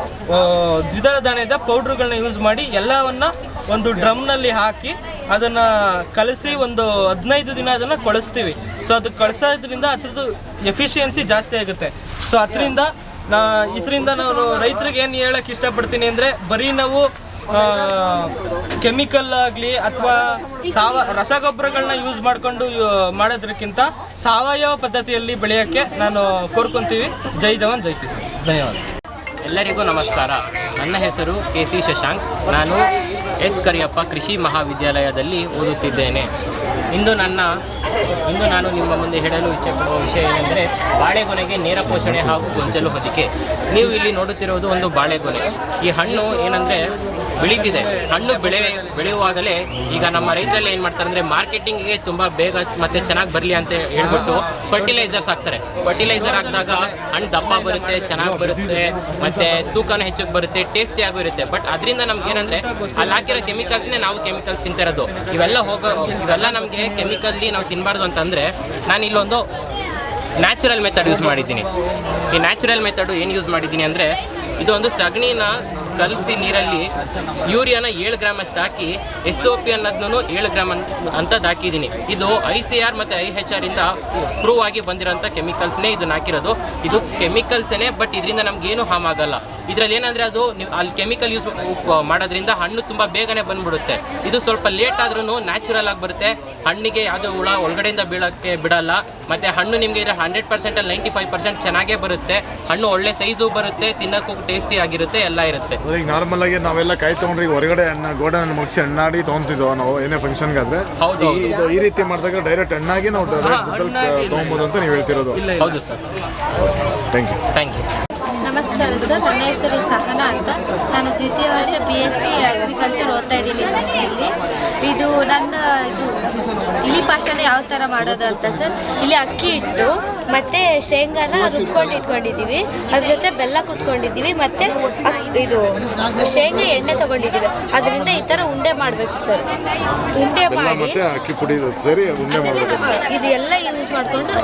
Speaker 10: ದ್ವಿದಳ ಧಾನ್ಯದ ಪೌಡ್ರುಗಳನ್ನ ಯೂಸ್ ಮಾಡಿ ಎಲ್ಲವನ್ನು ಒಂದು ಡ್ರಮ್ನಲ್ಲಿ ಹಾಕಿ ಅದನ್ನು ಕಲಸಿ ಒಂದು 15 ದಿನ ಅದನ್ನು ಕೊಳಿಸ್ತೀವಿ. ಸೊ ಅದು ಕಳಿಸೋದ್ರಿಂದ ಅದ್ರದ್ದು ಎಫಿಷಿಯನ್ಸಿ ಜಾಸ್ತಿ ಆಗುತ್ತೆ. ಸೊ ಇದರಿಂದ ನಾನು ರೈತರಿಗೆ ಏನು ಹೇಳೋಕ್ಕೆ ಇಷ್ಟಪಡ್ತೀನಿ ಅಂದರೆ, ಬರೀ ನಾವು ಕೆಮಿಕಲ್ ಆಗಲಿ ಅಥವಾ ರಸಗೊಬ್ಬರಗಳನ್ನ ಯೂಸ್ ಮಾಡಿಕೊಂಡು ಮಾಡೋದಕ್ಕಿಂತ ಸಾವಯವ ಪದ್ಧತಿಯಲ್ಲಿ ಬೆಳೆಯೋಕ್ಕೆ ನಾನು ಕೋರ್ಕೊತೀವಿ. ಜೈ ಜವಾನ್ ಜೈ ಕಿಸಾನ್. ಧನ್ಯವಾದ.
Speaker 11: ಎಲ್ಲರಿಗೂ ನಮಸ್ಕಾರ. ನನ್ನ ಹೆಸರು KC ಶಶಾಂಕ್. ನಾನು ಎಸ್ ಕರಿಯಪ್ಪ ಕೃಷಿ ಮಹಾವಿದ್ಯಾಲಯದಲ್ಲಿ ಓದುತ್ತಿದ್ದೇನೆ. ಇಂದು ನಾನು ನಿಮ್ಮ ಮುಂದೆ ಹೇಳಲು ಇಚ್ಛೆಪಡುವ ವಿಷಯ ಏನೆಂದರೆ ಬಾಳೆಗೊನೆಗೆ ನೇರ ಪೋಷಣೆ ಹಾಗೂ ಗೊಂಚಲು ಹೊದಿಕೆ. ನೀವು ಇಲ್ಲಿ ನೋಡುತ್ತಿರುವುದು ಒಂದು ಬಾಳೆಗೊನೆ. ಈ ಹಣ್ಣು ಏನಂದರೆ ಬೆಳೀತಿದೆ. ಹಣ್ಣು ಬೆಳೆಯುವಾಗಲೇ ಈಗ ನಮ್ಮ ರೈತರಲ್ಲಿ ಏನು ಮಾಡ್ತಾರೆ ಅಂದರೆ ಮಾರ್ಕೆಟಿಂಗಿಗೆ ತುಂಬ ಬೇಗ ಮತ್ತು ಚೆನ್ನಾಗಿ ಬರಲಿ ಅಂತ ಹೇಳ್ಬಿಟ್ಟು ಫರ್ಟಿಲೈಸರ್ಸ್ ಹಾಕ್ತಾರೆ. ಫರ್ಟಿಲೈಸರ್ ಹಾಕಿದಾಗ ಹಣ್ಣು ದಪ್ಪ ಬರುತ್ತೆ, ಚೆನ್ನಾಗಿ ಬರುತ್ತೆ, ಮತ್ತು ತೂಕನೂ ಹೆಚ್ಚಿಗೆ ಬರುತ್ತೆ, ಟೇಸ್ಟಿಯಾಗೂ ಇರುತ್ತೆ. ಬಟ್ ಅದರಿಂದ ನಮ್ಗೆ ಏನಂದರೆ ಅಲ್ಲಿ ಹಾಕಿರೋ ಕೆಮಿಕಲ್ಸ್ನೇ ನಾವು ಕೆಮಿಕಲ್ಸ್ ತಿಂತಿರೋದು. ಇವೆಲ್ಲ ನಮಗೆ ಕೆಮಿಕಲ್ಲಿ ನಾವು ತಿನ್ನಬಾರ್ದು ಅಂತಂದರೆ ನಾನು ಇಲ್ಲೊಂದು ನ್ಯಾಚುರಲ್ ಮೆಥಡ್ ಯೂಸ್ ಮಾಡಿದ್ದೀನಿ. ಈ ನ್ಯಾಚುರಲ್ ಮೆಥಡು ಏನು ಯೂಸ್ ಮಾಡಿದ್ದೀನಿ ಅಂದರೆ, ಇದು ಒಂದು ಸಗಣಿನ ಕಲಸಿ ನೀರಲ್ಲಿ ಯೂರಿಯಾನ 7 ಗ್ರಾಮ್ ಅಷ್ಟು ಹಾಕಿ SOP ಅನ್ನೋದನ್ನು 7 ಗ್ರಾಮ್ ಅಂತದ್ದು ಹಾಕಿದ್ದೀನಿ. ಇದು ICR ಮತ್ತು IHR ಇಂದ ಪ್ರೂವ್ ಆಗಿ ಬಂದಿರೋಂಥ ಕೆಮಿಕಲ್ಸ್ನೇ ಇದನ್ನು ಹಾಕಿರೋದು. ಇದು ಕೆಮಿಕಲ್ಸೇ, ಬಟ್ ಇದರಿಂದ ನಮಗೇನು ಹಾಮ್ ಆಗಲ್ಲ. ಇದರಲ್ಲಿ ಏನಂದರೆ ಅದು ನೀವು ಅಲ್ಲಿ ಕೆಮಿಕಲ್ ಯೂಸ್ ಮಾಡೋದ್ರಿಂದ ಹಣ್ಣು ತುಂಬ ಬೇಗನೆ ಬಂದುಬಿಡುತ್ತೆ. ಇದು ಸ್ವಲ್ಪ ಲೇಟ್ ಆದ್ರೂ ನ್ಯಾಚುರಲ್ ಆಗಿ ಬರುತ್ತೆ. ಹಣ್ಣಿಗೆ ಯಾವುದೋ ಹುಳ ಒಳಗಡೆಯಿಂದ ಬೀಳೋಕ್ಕೆ ಬಿಡಲ್ಲ. ಮತ್ತು ಹಣ್ಣು ನಿಮಗೆ 100% 95% ಚೆನ್ನಾಗೇ ಬರುತ್ತೆ. ಹಣ್ಣು ಒಳ್ಳೆ ಸೈಜು ಬರುತ್ತೆ, ತಿನ್ನೋಕ್ಕೂ ಟೇಸ್ಟಿ ಆಗಿರುತ್ತೆ, ಎಲ್ಲ ಇರುತ್ತೆ.
Speaker 5: ಈಗ ನಾರ್ಮಲ್ ಆಗಿ ನಾವೆಲ್ಲ ಕಾಯಿ ತೊಗೊಂಡ್ರೆ ಈಗ ಹೊರಗಡೆ ಗೋಡನ್ ಮುಗಿಸಿ ಹಣ್ಣಾಡಿ ತೊಗೊಂತಿದ್ದೋ ನಾವು ಏನೇ ಫಂಕ್ಷನ್ಗಾದ್ರೆ.
Speaker 11: ಹೌದು.
Speaker 5: ಇದು ಈ ರೀತಿ ಮಾಡಿದಾಗ ಡೈರೆಕ್ಟ್ ಹಣ್ಣಾಗಿ ನಾವು ತೊಗೊಬೋದು ಅಂತ ನೀವು ಹೇಳ್ತಿರೋದು.
Speaker 11: ಹೌದು ಸರ್. Thank you.
Speaker 12: ನಮಸ್ಕಾರ ಸರ್, ನನ್ನ ಹೆಸರು ಸಹನಾ ಅಂತ. ನಾನು ದ್ವಿತೀಯ ವರ್ಷ BSc ಅಗ್ರಿಕಲ್ಚರ್ ಓದ್ತಾ ಇದ್ದೀನಿ ಕೃಷಿಯಲ್ಲಿ. ಇಲಿ ಪಾಷಾಣ ಯಾವ ಥರ ಮಾಡೋದು ಅಂತ ಸರ್, ಇಲ್ಲಿ ಅಕ್ಕಿ ಹಿಟ್ಟು ಮತ್ತು ಶೇಂಗಾನ ರುಬ್ಕೊಂಡು ಇಟ್ಕೊಂಡಿದ್ದೀವಿ, ಅದ್ರ ಜೊತೆ ಬೆಲ್ಲ ಕುಟ್ಕೊಂಡಿದ್ದೀವಿ, ಮತ್ತು ಇದು ಶೇಂಗಾ ಎಣ್ಣೆ ತೊಗೊಂಡಿದ್ದೀವಿ. ಅದರಿಂದ ಈ ಥರ ಉಂಡೆ ಮಾಡಬೇಕು ಸರ್. ಉಂಡೆ ಮಾಡಿ ಇದು ಎಲ್ಲ ಯೂಸ್ ಮಾಡಿಕೊಂಡು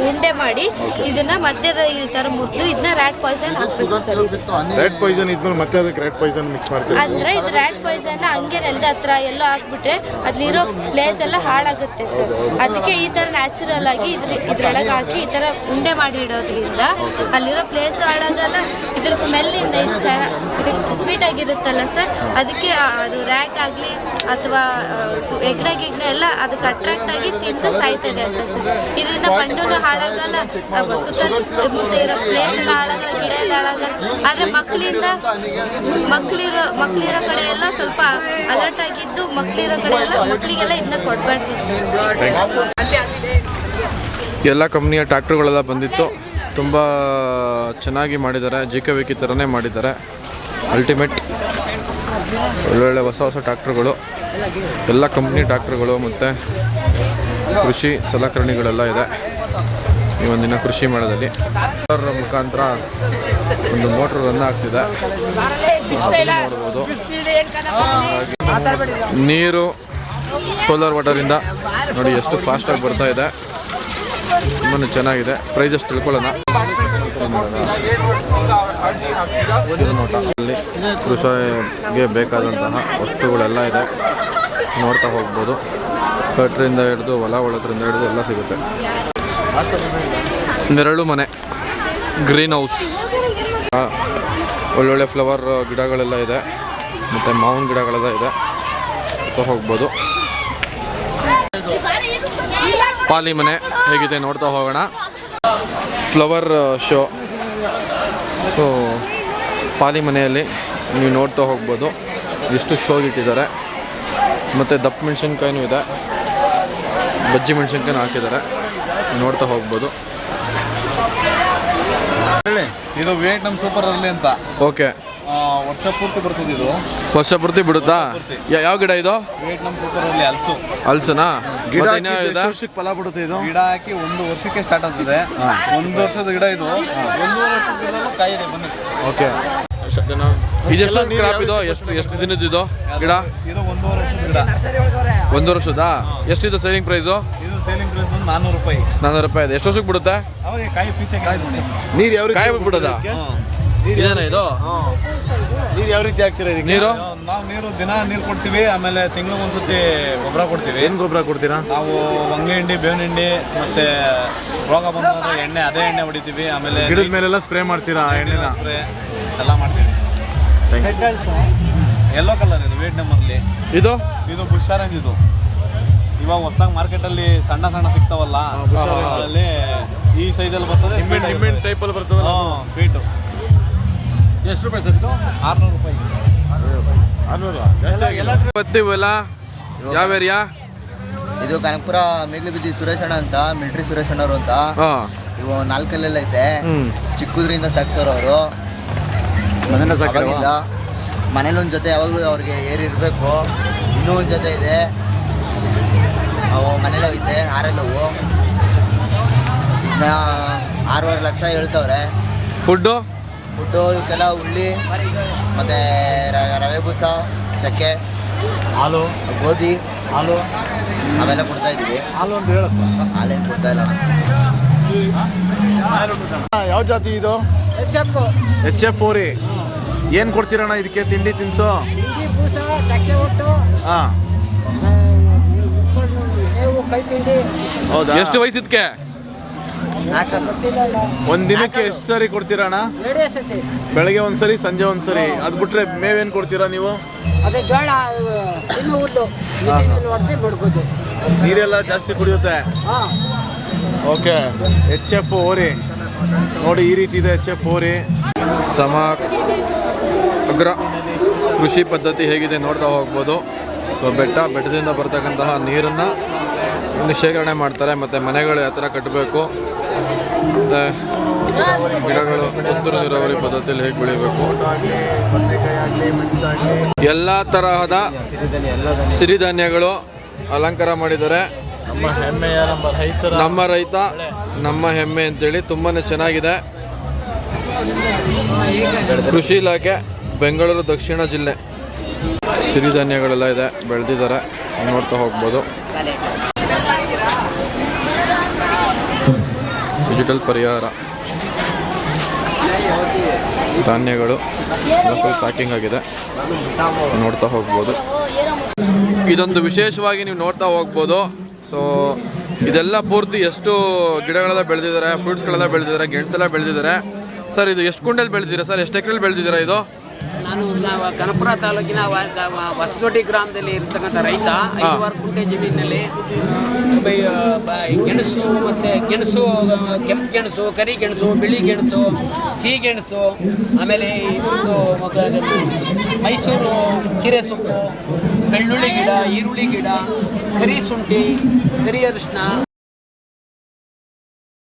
Speaker 12: ಉಂಡೆ ಮಾಡಿ ಇದನ್ನು ಮಧ್ಯದ ಈ ಥರ ಮುದ್ದು ಇದನ್ನ ರ್ಯಾಟ್ ಪಾಯ್ಸನ್ ಹಾಕ್ಬೇಕು ಸರ್.
Speaker 5: ರ್ಯಾಟ್ ಪಾಯ್ಸನ್ ಇದ್ಮೇಲೆ ಮತ್ತೆ ಅದಕ್ಕೆ ರ್ಯಾಟ್ ಪಾಯ್ಸನ್ ಮಿಕ್ಸ್ ಮಾಡ್ತೀವಿ
Speaker 12: ಅಂದರೆ ಇದು ರ್ಯಾಟ್ ಪಾಯ್ಸನ್ನ ಹಂಗೆ ನೆಲದ ಹತ್ರ ಎಲ್ಲೋ ಹಾಕ್ಬಿಟ್ರೆ ಅಲ್ಲಿರೋ ಪ್ಲೇಸ್ ಎಲ್ಲ ಹಾಳಾಗುತ್ತೆ ಸರ್. ಅದಕ್ಕೆ ಈ ಥರ ನ್ಯಾಚುರಲ್ ಆಗಿ ಇದ್ರೊಳಗೆ ಹಾಕಿ ಈ ಥರ ಉಂಡೆ ಮಾಡಿ ಇಡೋದ್ರಿಂದ ಅಲ್ಲಿರೋ ಪ್ಲೇಸ್ ಹಾಳಾಗಲ್ಲ. ಇದ್ರ ಸ್ಮೆಲ್ಲಿಂದ ಇದು ಸ್ವೀಟ್ ಆಗಿರುತ್ತಲ್ಲ ಸರ್, ಅದಕ್ಕೆ ಅದು ರ್ಯಾಟ್ ಆಗಲಿ ಅಥವಾ ಹೆಗ್ಣೆ ಎಲ್ಲ ಅದಕ್ಕೆ ಅಟ್ರಾಕ್ಟ್ ಆಗಿ ತಿಂದು ಸಾಯ್ತದೆ ಅಂತ ಸರ್. ಇದರಿಂದ ಮಣ್ಣು ಹಾಳಾಗಲ್ಲ, ಸುತ್ತಮುತ್ತ ಇರೋ ಪ್ಲೇಸ್ ಎಲ್ಲ ಹಾಳಾಗಲ್ಲ, ಗಿಡ ಎಲ್ಲ ಹಾಳಾಗಲ್ಲ. ಆದರೆ ಮಕ್ಕಳಿರೋ ಕಡೆ ಎಲ್ಲ ಸ್ವಲ್ಪ ಅಲರ್ಟ್ ಆಗಿದ್ದು ಮಕ್ಕಳಿಗೆಲ್ಲ ಇದನ್ನ ಕೊಡಬಾರ್ದು ಸರ್.
Speaker 1: ಎಲ್ಲ ಕಂಪ್ನಿಯ ಟ್ರ್ಯಾಕ್ಟರ್ಗಳೆಲ್ಲ ಬಂದಿತ್ತು. ತುಂಬ ಚೆನ್ನಾಗಿ ಮಾಡಿದ್ದಾರೆ, GKVK ಥರನೇ ಮಾಡಿದ್ದಾರೆ. ಅಲ್ಟಿಮೇಟ್ ಒಳ್ಳೊಳ್ಳೆ ಹೊಸ ಟ್ರ್ಯಾಕ್ಟರ್ಗಳು, ಎಲ್ಲ ಕಂಪ್ನಿ ಟ್ರ್ಯಾಕ್ಟರ್ಗಳು ಮತ್ತು ಕೃಷಿ ಸಲಕರಣೆಗಳೆಲ್ಲ ಇದೆ ಈ ಒಂದಿನ ಕೃಷಿ ಮೇಳದಲ್ಲಿ. ಸೋಲಾರ್ ಮುಖಾಂತರ ಒಂದು ಮೋಟ್ರ್ ರನ್ ಆಗ್ತಿದೆ, ನೋಡ್ಬೋದು. ನೀರು ಸೋಲಾರ್ ವಾಟರಿಂದ ನೋಡಿ ಎಷ್ಟು ಫಾಸ್ಟಾಗಿ ಬರ್ತಾ ಇದೆ, ತುಂಬಾ ಚೆನ್ನಾಗಿದೆ. ಪ್ರೈಸಸ್ ತಿಳ್ಕೊಳ್ಳೋಣ. ಅಲ್ಲಿ ಕೃಷಿಗೆ ಬೇಕಾದಂತಹ ವಸ್ತುಗಳೆಲ್ಲ ಇದೆ, ನೋಡ್ತಾ ಹೋಗ್ಬೋದು. ಕಟ್ರಿಂದ ಹಿಡಿದು ಹೊಲ ಒಳದ್ರಿಂದ ಹಿಡಿದು ಎಲ್ಲ ಸಿಗುತ್ತೆ. ನೆರಳು ಮನೆ ಗ್ರೀನ್ ಹೌಸ್, ಒಳ್ಳೊಳ್ಳೆ ಫ್ಲವರ್ ಗಿಡಗಳೆಲ್ಲ ಇದೆ ಮತ್ತು ಮಾವಿನ ಗಿಡಗಳೆಲ್ಲ ಇದೆ, ಹೋಗ್ಬೋದು. ಪಾಲಿ ಮನೆ ಹೇಗಿದೆ ನೋಡ್ತಾ ಹೋಗೋಣ. ಫ್ಲವರ್ ಶೋ, ಸೊ ಪಾಲಿ ಮನೆಯಲ್ಲಿ ನೀವು ನೋಡ್ತಾ ಹೋಗ್ಬೋದು ಎಷ್ಟು ಶೋಗೆ ಇಟ್ಟಿದ್ದಾರೆ. ಮತ್ತು ದಪ್ಪ ಮೆಣಸಿನ್ಕಾಯಿನೂ ಇದೆ, ಬಜ್ಜಿ ಮೆಣಸಿನ್ಕಾಯಿನೂ ಹಾಕಿದ್ದಾರೆ, ನೋಡ್ತಾ ಹೋಗ್ಬೋದು.
Speaker 5: ಇದು ವಿಯೆಟ್ನಾಂ ಸೂಪರ್ ಅರ್ಲಿ ಅಂತ.
Speaker 1: ಓಕೆ,
Speaker 5: ವರ್ಷ ಪೂರ್ತಿ ಬರ್ತದೆ ಇದು.
Speaker 1: ವರ್ಷ ಪೂರ್ತಿ ಬಿಡುತ್ತಾ? ಯಾವ ಗಿಡ ಇದು?
Speaker 5: ವಿಯೆಟ್ನಾಂ ಸೂಪರ್ ಅರ್ಲಿ ಹಲಸು.
Speaker 1: ಹಲ್ಸನಾ?
Speaker 5: ಗಿಡ ವರ್ಷಕ್ಕೆ ಫಲ ಬಿಡುತ್ತೆ ಇದು. ಗಿಡ ಹಾಕಿ 1 ವರ್ಷಕ್ಕೆ ಸ್ಟಾರ್ಟ್ ಆಗ್ತದೆ. 1 ವರ್ಷದ ಗಿಡ ಇದು. 1 ವರ್ಷದ ಕಾಯಿ ಇದೆ ಬನ್ನಿ.
Speaker 1: ಓಕೆ, ಇದೆಷ್ಟು ಕ್ರಾಪ್ ಇದು? ಎಷ್ಟು ದಿನದ ಇದು ಗಿಡ?
Speaker 5: ಇದು 1 ವರ್ಷದ ಗಿಡ.
Speaker 1: 1 ವರ್ಷದ? ಎಷ್ಟಿದೆ ಸೇಲಿಂಗ್ ಪ್ರೈಸು?
Speaker 5: ಇದು ಸೇಲಿಂಗ್ ಪ್ರೈಸ್ ಬಂದು 400 ರೂಪಾಯಿ.
Speaker 1: 400 ರೂಪಾಯಿ ಇದೆ. ಎಷ್ಟು ವರ್ಷಕ್ಕೆ ಬಿಡುತ್ತೆ?
Speaker 5: ಅವಾಗ ಕಾಯಿ ಪೀಚೆ ಕಾಯಿ ನೀರು ಯಾವ
Speaker 1: ಕಾಯಿ ಬಿಡೋದಾ? ಇದೇನಾ ಇದು?
Speaker 5: ನೀರು ಯಾವ ರೀತಿ ಹಾಕ್ತೀರಾ ಇದಕ್ಕೆ?
Speaker 1: ನೀರು
Speaker 5: ನಾವು ದಿನ ನೀರು ಕೊಡ್ತೀವಿ. ಆಮೇಲೆ ತಿಂಗಳಿಗೆ ಒಂದ್ಸತಿ ಗೊಬ್ಬರ ಕೊಡ್ತೀವಿ.
Speaker 1: ಏನು ಗೊಬ್ಬರ ಕೊಡ್ತೀರಾ?
Speaker 5: ನಾವು వంగ ಹಿಂಡಿ, ಬೇವಿನ ಹಿಂಡಿ, ಮತ್ತೆ ರೋಗ ಬಂದಾಗ ಎಣ್ಣೆ, ಅದೇ ಎಣ್ಣೆ ಹೊಡಿತೀವಿ. ಆಮೇಲೆ
Speaker 1: ಗಿಡದ ಮೇಲೆಲ್ಲ ಸ್ಪ್ರೇ ಮಾಡ್ತೀರಾ? ಎಣ್ಣೆನ
Speaker 5: ಸ್ಪ್ರೇ ಎಲ್ಲ ಮಾಡ್ತೀವಿ. ಯೆಲ್ಲೋ ಕಲರ್ ಇದು ವಿಯೆಟ್ನಾಂ ಅಲ್ಲಿ.
Speaker 1: ಇದು
Speaker 5: ಬುಷ್ ಆರೆಂಜ್. ಇದು ಇವಾಗ ಹೊಸದಾಗಿ ಮಾರ್ಕೆಟಲ್ಲಿ ಸಣ್ಣ ಸಣ್ಣ ಸಿಗ್ತಾವಲ್ಲ, ಅಲ್ಲಿ ಈ ಸೈಜಲ್ಲಿ ಬರ್ತದೆ.
Speaker 1: ನಿಂಬೆಹಣ್ಣು ಟೈಪಲ್ಲಿ ಬರ್ತದಲ್ಲ
Speaker 5: ಸ್ವೀಟು. ಎಷ್ಟು ರೂಪಾಯಿ ಸರ್ ಇದು? 600 ರೂಪಾಯಿ. 600
Speaker 1: ಬರ್ತೀವಲ್ಲ. ಯಾವ ಏರಿಯಾ
Speaker 13: ಇದು? ಕನಕಪುರ ಮೇಗ್ಲುಬಿದ್ದಿ ಸುರೇಶ್ ಅಣ್ಣ ಅಂತ, ಮಿಲಿಟ್ರಿ ಸುರೇಶ್ ಅಣ್ಣವರು ಅಂತ. ಇವು 4 ಕಲ್ಲೆಲ್ಲ ಐತೆ. ಚಿಕ್ಕದ್ರಿಂದ ಸಾಕ್ತಾರವರು. ಮನೇಲಿ ಒಂದು ಜೊತೆ ಯಾವಾಗಲೂ ಅವ್ರಿಗೆ ಏರಿರಬೇಕು. ಇನ್ನೂ ಒಂದು ಜೊತೆ ಇದೆ, ಅವು ಮನೇಲೂ ಐತೆ. 6 ಇನ್ನು 6.5 ಲಕ್ಷ ಹೇಳ್ತವ್ರೆ.
Speaker 1: ಫುಡ್ಡು
Speaker 13: ಇವಕ್ಕೆಲ್ಲ ಉಳ್ಳಿ ಮತ್ತು ರವೆ ಬೂಸ, ಚಕ್ಕೆ,
Speaker 5: ಹಾಲು,
Speaker 13: ಗೋಧಿ,
Speaker 5: ಹಾಲು
Speaker 13: ಅವೆಲ್ಲ ಕೊಡ್ತಾ ಇದ್ದೀವಿ.
Speaker 5: ಹಾಲು ಅಂತ ಹೇಳಪ್ಪ.
Speaker 13: ಹಾಲೇನು ಕೊಡ್ತಾ ಇಲ್ಲ.
Speaker 5: ಯಾವ ಜಾತಿ ಇದು? HF ಓರಿ. ಏನು ಕೊಡ್ತೀರಣ್ಣ ಇದಕ್ಕೆ? ತಿಂಡಿ ತಿನ್ಸೋ? ಹಾಂ, ಹೌದಾ?
Speaker 1: ಎಷ್ಟು ವಯಸ್ಸಿದ್ಕೆ?
Speaker 5: ಒಂದು ದಿನಕ್ಕೆ ಎಷ್ಟು ಸರಿ ಕೊಡ್ತೀರಣ್ಣ? ಬೆಳಗ್ಗೆ ಒಂದ್ಸರಿ, ಸಂಜೆ ಒಂದ್ಸರಿ. ಅದು ಬಿಟ್ರೆ ಮೇವೇನು ಕೊಡ್ತೀರಾ ನೀವು?
Speaker 14: ಅದೇ ಜೋಳ, ಹುಲ್ಲು ಬಿಡ್ಬೋದು.
Speaker 5: ನೀರೆಲ್ಲ ಜಾಸ್ತಿ ಕುಡಿಯುತ್ತೆ. ಓಕೆ, HF ಓರಿ ನೋಡಿ, ಈ ರೀತಿ ಇದೆ HF ಓರಿ.
Speaker 1: ಸಮಗ್ರ ಕೃಷಿ ಪದ್ಧತಿ ಹೇಗಿದೆ ನೋಡ್ತಾ ಹೋಗ್ಬೋದು. ಸೊ ಬೆಟ್ಟದಿಂದ ಬರ್ತಕ್ಕಂತಹ ನೀರನ್ನು ಇಲ್ಲಿ ಶೇಖರಣೆ ಮಾಡ್ತಾರೆ, ಮತ್ತು ಮನೆಗಳು ಯಾವ ಥರ ಕಟ್ಟಬೇಕು, ಮತ್ತು ಗಿಡಗಳು ತುಂತುರು ನೀರಾವರಿ ಪದ್ಧತಿಯಲ್ಲಿ ಹೇಗೆ ಬೆಳಿಬೇಕು, ಎಲ್ಲ ತರಹದ ಸಿರಿಧಾನ್ಯಗಳು ಅಲಂಕಾರ ಮಾಡಿದ್ದಾರೆ. ನಮ್ಮ ರೈತ ನಮ್ಮ ಹೆಮ್ಮೆ ಅಂತೇಳಿ ತುಂಬಾ ಚೆನ್ನಾಗಿದೆ. ಕೃಷಿ ಇಲಾಖೆ, ಬೆಂಗಳೂರು ದಕ್ಷಿಣ ಜಿಲ್ಲೆ. ಸಿರಿಧಾನ್ಯಗಳೆಲ್ಲ ಇದೆ, ಬೆಳೆದಿದ್ದಾರೆ, ನೋಡ್ತಾ ಹೋಗ್ಬೋದು. ಡಿಜಿಟಲ್ ಪರಿಹಾರ ಧಾನ್ಯಗಳು ಪ್ಯಾಕಿಂಗ್ ಆಗಿದೆ, ನೋಡ್ತಾ ಹೋಗ್ಬೋದು. ಇದೊಂದು ವಿಶೇಷವಾಗಿ ನೀವು ನೋಡ್ತಾ ಹೋಗ್ಬೋದು. ಸೊ ಇದೆಲ್ಲ ಪೂರ್ತಿ ಎಷ್ಟು ಗಿಡಗಳೆಲ್ಲ ಬೆಳೆದಿದ್ದಾರೆ, ಫ್ರೂಟ್ಸ್ಗಳೆಲ್ಲ ಬೆಳೆದಿದ್ದಾರೆ, ಗೆಣಸೆಲ್ಲ ಬೆಳೆದಿದ್ದಾರೆ. ಸರ್ ಇದು ಎಷ್ಟು ಕುಂಟಲ್ ಬೆಳೆದಿದ್ದೀರಾ ಸರ್? ಎಷ್ಟು ಎಕರೆಲಿ ಬೆಳೆದಿದ್ದೀರಾ ಇದು?
Speaker 14: ನಾನು ಕನಕಪುರ ತಾಲೂಕಿನ ಹೊಸದೊಡ್ಡಿ ಗ್ರಾಮದಲ್ಲಿ ಇರ್ತಕ್ಕಂಥ ರೈತ. 5 ಕುಂಟೆ ಜಮೀನಿನಲ್ಲಿ ಗೆಣಸು, ಮತ್ತು ಕೆಂಪು ಗೆಣಸು, ಕರಿ ಗೆಣಸು, ಬಿಳಿ ಗೆಣಸು, ಸಿಹಿ ಗೆಣಸು, ಆಮೇಲೆ ಇದ್ರದ್ದು ಮೈಸೂರು ಕೀರೆ ಸೊಪ್ಪು, ಬೆಳ್ಳುಳ್ಳಿ ಗಿಡ, ಈರುಳ್ಳಿ ಗಿಡ, ಕರಿ ಶುಂಠಿ, ಕರಿ ಅರಿಶಿನ,